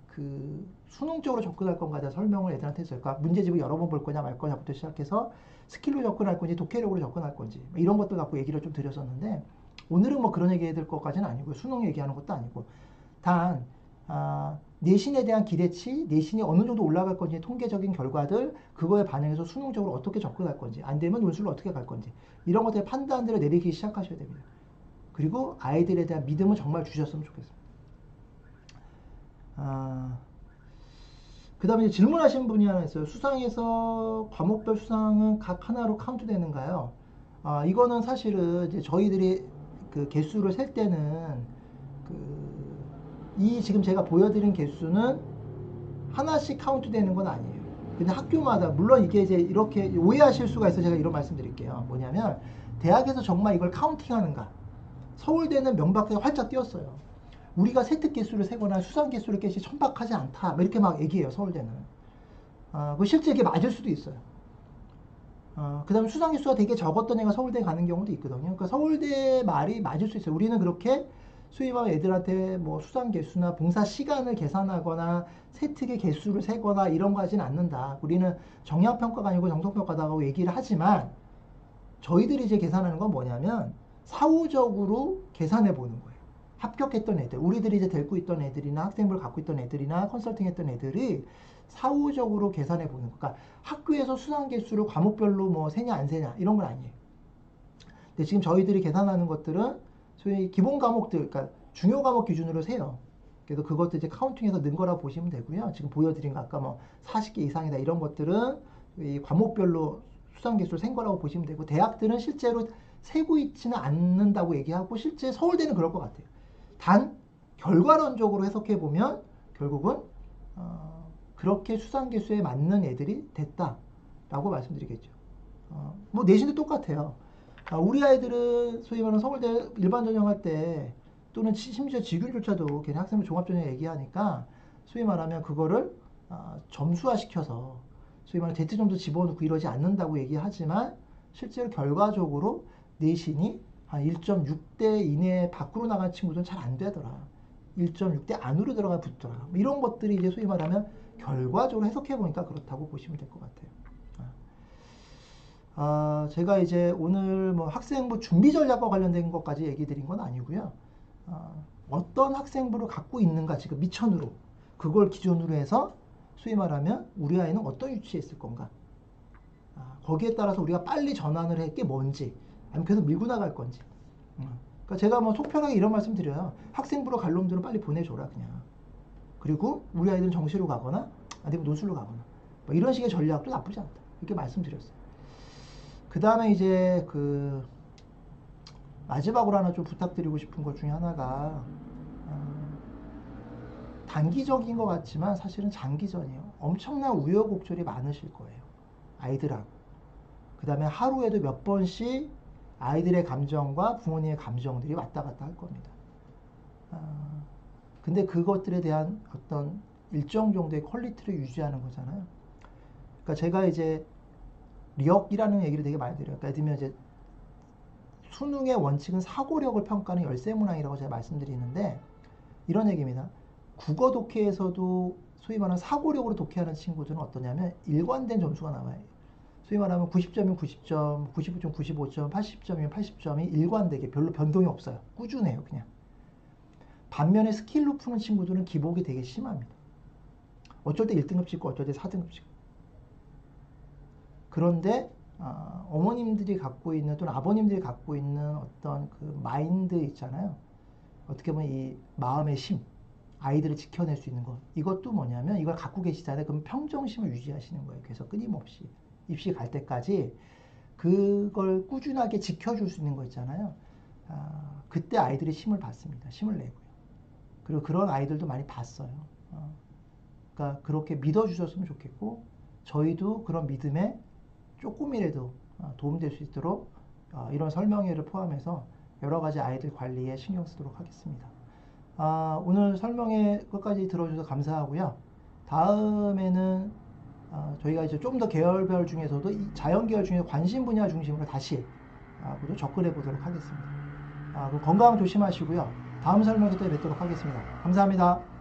그 수능적으로 접근할 건가에 대한 설명을 애들한테 했어요. 그러니까 문제집을 여러 번 볼 거냐 말 거냐부터 시작해서 스킬로 접근할 건지 독해력으로 접근할 건지 이런 것들 갖고 얘기를 좀 드렸었는데 오늘은 뭐 그런 얘기 해야 될 것까지는 아니고요. 수능 얘기하는 것도 아니고 단 내신에 대한 기대치, 내신이 어느 정도 올라갈 건지 통계적인 결과들 그거에 반영해서 수능적으로 어떻게 접근할 건지 안 되면 논술로 어떻게 갈 건지 이런 것들의 판단들을 내리기 시작하셔야 됩니다. 그리고 아이들에 대한 믿음을 정말 주셨으면 좋겠습니다. 그 다음에 질문하신 분이 하나 있어요. 수상에서 과목별 수상은 각 하나로 카운트 되는가요? 이거는 사실은 이제 저희들이 그 개수를 셀 때는 이 지금 제가 보여드린 개수는 하나씩 카운트 되는 건 아니에요. 근데 학교마다 물론 이게 이제 이렇게 오해하실 수가 있어서 제가 이런 말씀 드릴게요. 뭐냐면 대학에서 정말 이걸 카운팅하는가? 서울대는 명백하게 활짝 띄었어요. 우리가 세특 개수를 세거나 수상 개수를 깨시 천박하지 않다. 이렇게 막 얘기해요. 서울대는. 그 실제 이게 맞을 수도 있어요. 그 다음에 수상 개수가 되게 적었던 애가 서울대 가는 경우도 있거든요. 그러니까 서울대 말이 맞을 수 있어요. 우리는 그렇게 수의와 애들한테 뭐 수상 개수나 봉사 시간을 계산하거나 세특의 개수를 세거나 이런 거 하진 않는다. 우리는 정량평가가 아니고 정성평가다라고 얘기를 하지만 저희들이 이제 계산하는 건 뭐냐면 사후적으로 계산해 보는 거예요. 합격했던 애들, 우리들이 이제 데리고 있던 애들이나 학생부를 갖고 있던 애들이나 컨설팅 했던 애들이 사후적으로 계산해 보는 거. 그러니까 학교에서 수상 개수를 과목별로 뭐 세냐 안 세냐 이런 건 아니에요. 근데 지금 저희들이 계산하는 것들은 소위 기본 과목들, 그러니까 중요 과목 기준으로 세요. 그래서 그것도 이제 카운팅해서 는 거라 보시면 되고요. 지금 보여드린 거 아까 뭐 40개 이상이다 이런 것들은 이 과목별로 수상 개수를 센 거라고 보시면 되고 대학들은 실제로 세고 있지는 않는다고 얘기하고 실제 서울대는 그럴 것 같아요. 단 결과론적으로 해석해 보면 결국은 그렇게 수상 개수에 맞는 애들이 됐다라고 말씀드리겠죠. 뭐 내신도 똑같아요. 우리 아이들은 소위 말하는 서울대 일반 전형할 때 또는 심지어 지균조차도 걔네 학생부 종합전형 얘기하니까 소위 말하면 그거를 점수화시켜서 소위 말하는 데트 점수 집어넣고 이러지 않는다고 얘기하지만 실제로 결과적으로 내신이 한 1.6대 이내 밖으로 나간 친구들은 잘 안 되더라. 1.6대 안으로 들어가 붙더라. 뭐 이런 것들이 이제 소위 말하면 결과적으로 해석해 보니까 그렇다고 보시면 될 것 같아요. 제가 이제 오늘 뭐 학생부 준비 전략과 관련된 것까지 얘기 드린 건 아니고요. 어떤 학생부를 갖고 있는가 지금 미천으로 그걸 기준으로 해서 소위 말하면 우리 아이는 어떤 위치에 있을 건가. 거기에 따라서 우리가 빨리 전환을 할 게 뭔지 아니면 계속 밀고 나갈 건지. 그러니까 제가 뭐 속편하게 이런 말씀 드려요. 학생부로 갈 놈들은 빨리 보내줘라 그냥. 그리고 우리 아이들은 정시로 가거나 아니면 노술로 가거나 뭐 이런 식의 전략도 나쁘지 않다. 이렇게 말씀드렸어요. 그 다음에 이제 그 마지막으로 하나 좀 부탁드리고 싶은 것 중에 하나가 단기적인 것 같지만 사실은 장기전이에요. 엄청난 우여곡절이 많으실 거예요. 아이들하고. 그 다음에 하루에도 몇 번씩 아이들의 감정과 부모님의 감정들이 왔다 갔다 할 겁니다. 근데 그것들에 대한 어떤 일정 정도의 퀄리티를 유지하는 거잖아요. 그러니까 제가 이제 리역이라는 얘기를 되게 많이 드려요. 그러니까 예를 들면 이제 수능의 원칙은 사고력을 평가하는 열세문항이라고 제가 말씀드리는데 이런 얘기입니다. 국어 독해에서도 소위 말하는 사고력으로 독해하는 친구들은 어떠냐면 일관된 점수가 나와요. 소위 말하면 90점이면 90점, 95점, 95점, 80점이면 80점이 일관되게 별로 변동이 없어요. 꾸준해요, 그냥. 반면에 스킬로 푸는 친구들은 기복이 되게 심합니다. 어쩔 때 1등급 찍고 어쩔 때 4등급 찍고. 그런데 어머님들이 갖고 있는 또는 아버님들이 갖고 있는 어떤 그 마인드 있잖아요. 어떻게 보면 이 마음의 심, 아이들을 지켜낼 수 있는 것. 이것도 뭐냐면 이걸 갖고 계시잖아요. 그럼 평정심을 유지하시는 거예요. 그래서 끊임없이 입시 갈 때까지 그걸 꾸준하게 지켜줄 수 있는 거 있잖아요. 그때 아이들이 힘을 받습니다. 힘을 내고요. 그리고 그런 아이들도 많이 봤어요. 그러니까 그렇게 믿어주셨으면 좋겠고 저희도 그런 믿음에 조금이라도 도움될 수 있도록 이런 설명회를 포함해서 여러 가지 아이들 관리에 신경 쓰도록 하겠습니다. 오늘 설명회 끝까지 들어주셔서 감사하고요. 다음에는 저희가 이제 좀 더 계열별 중에서도 이 자연 계열 중에 관심 분야 중심으로 다시 접근해 보도록 하겠습니다. 건강 조심하시고요. 다음 설명회 때 뵙도록 하겠습니다. 감사합니다.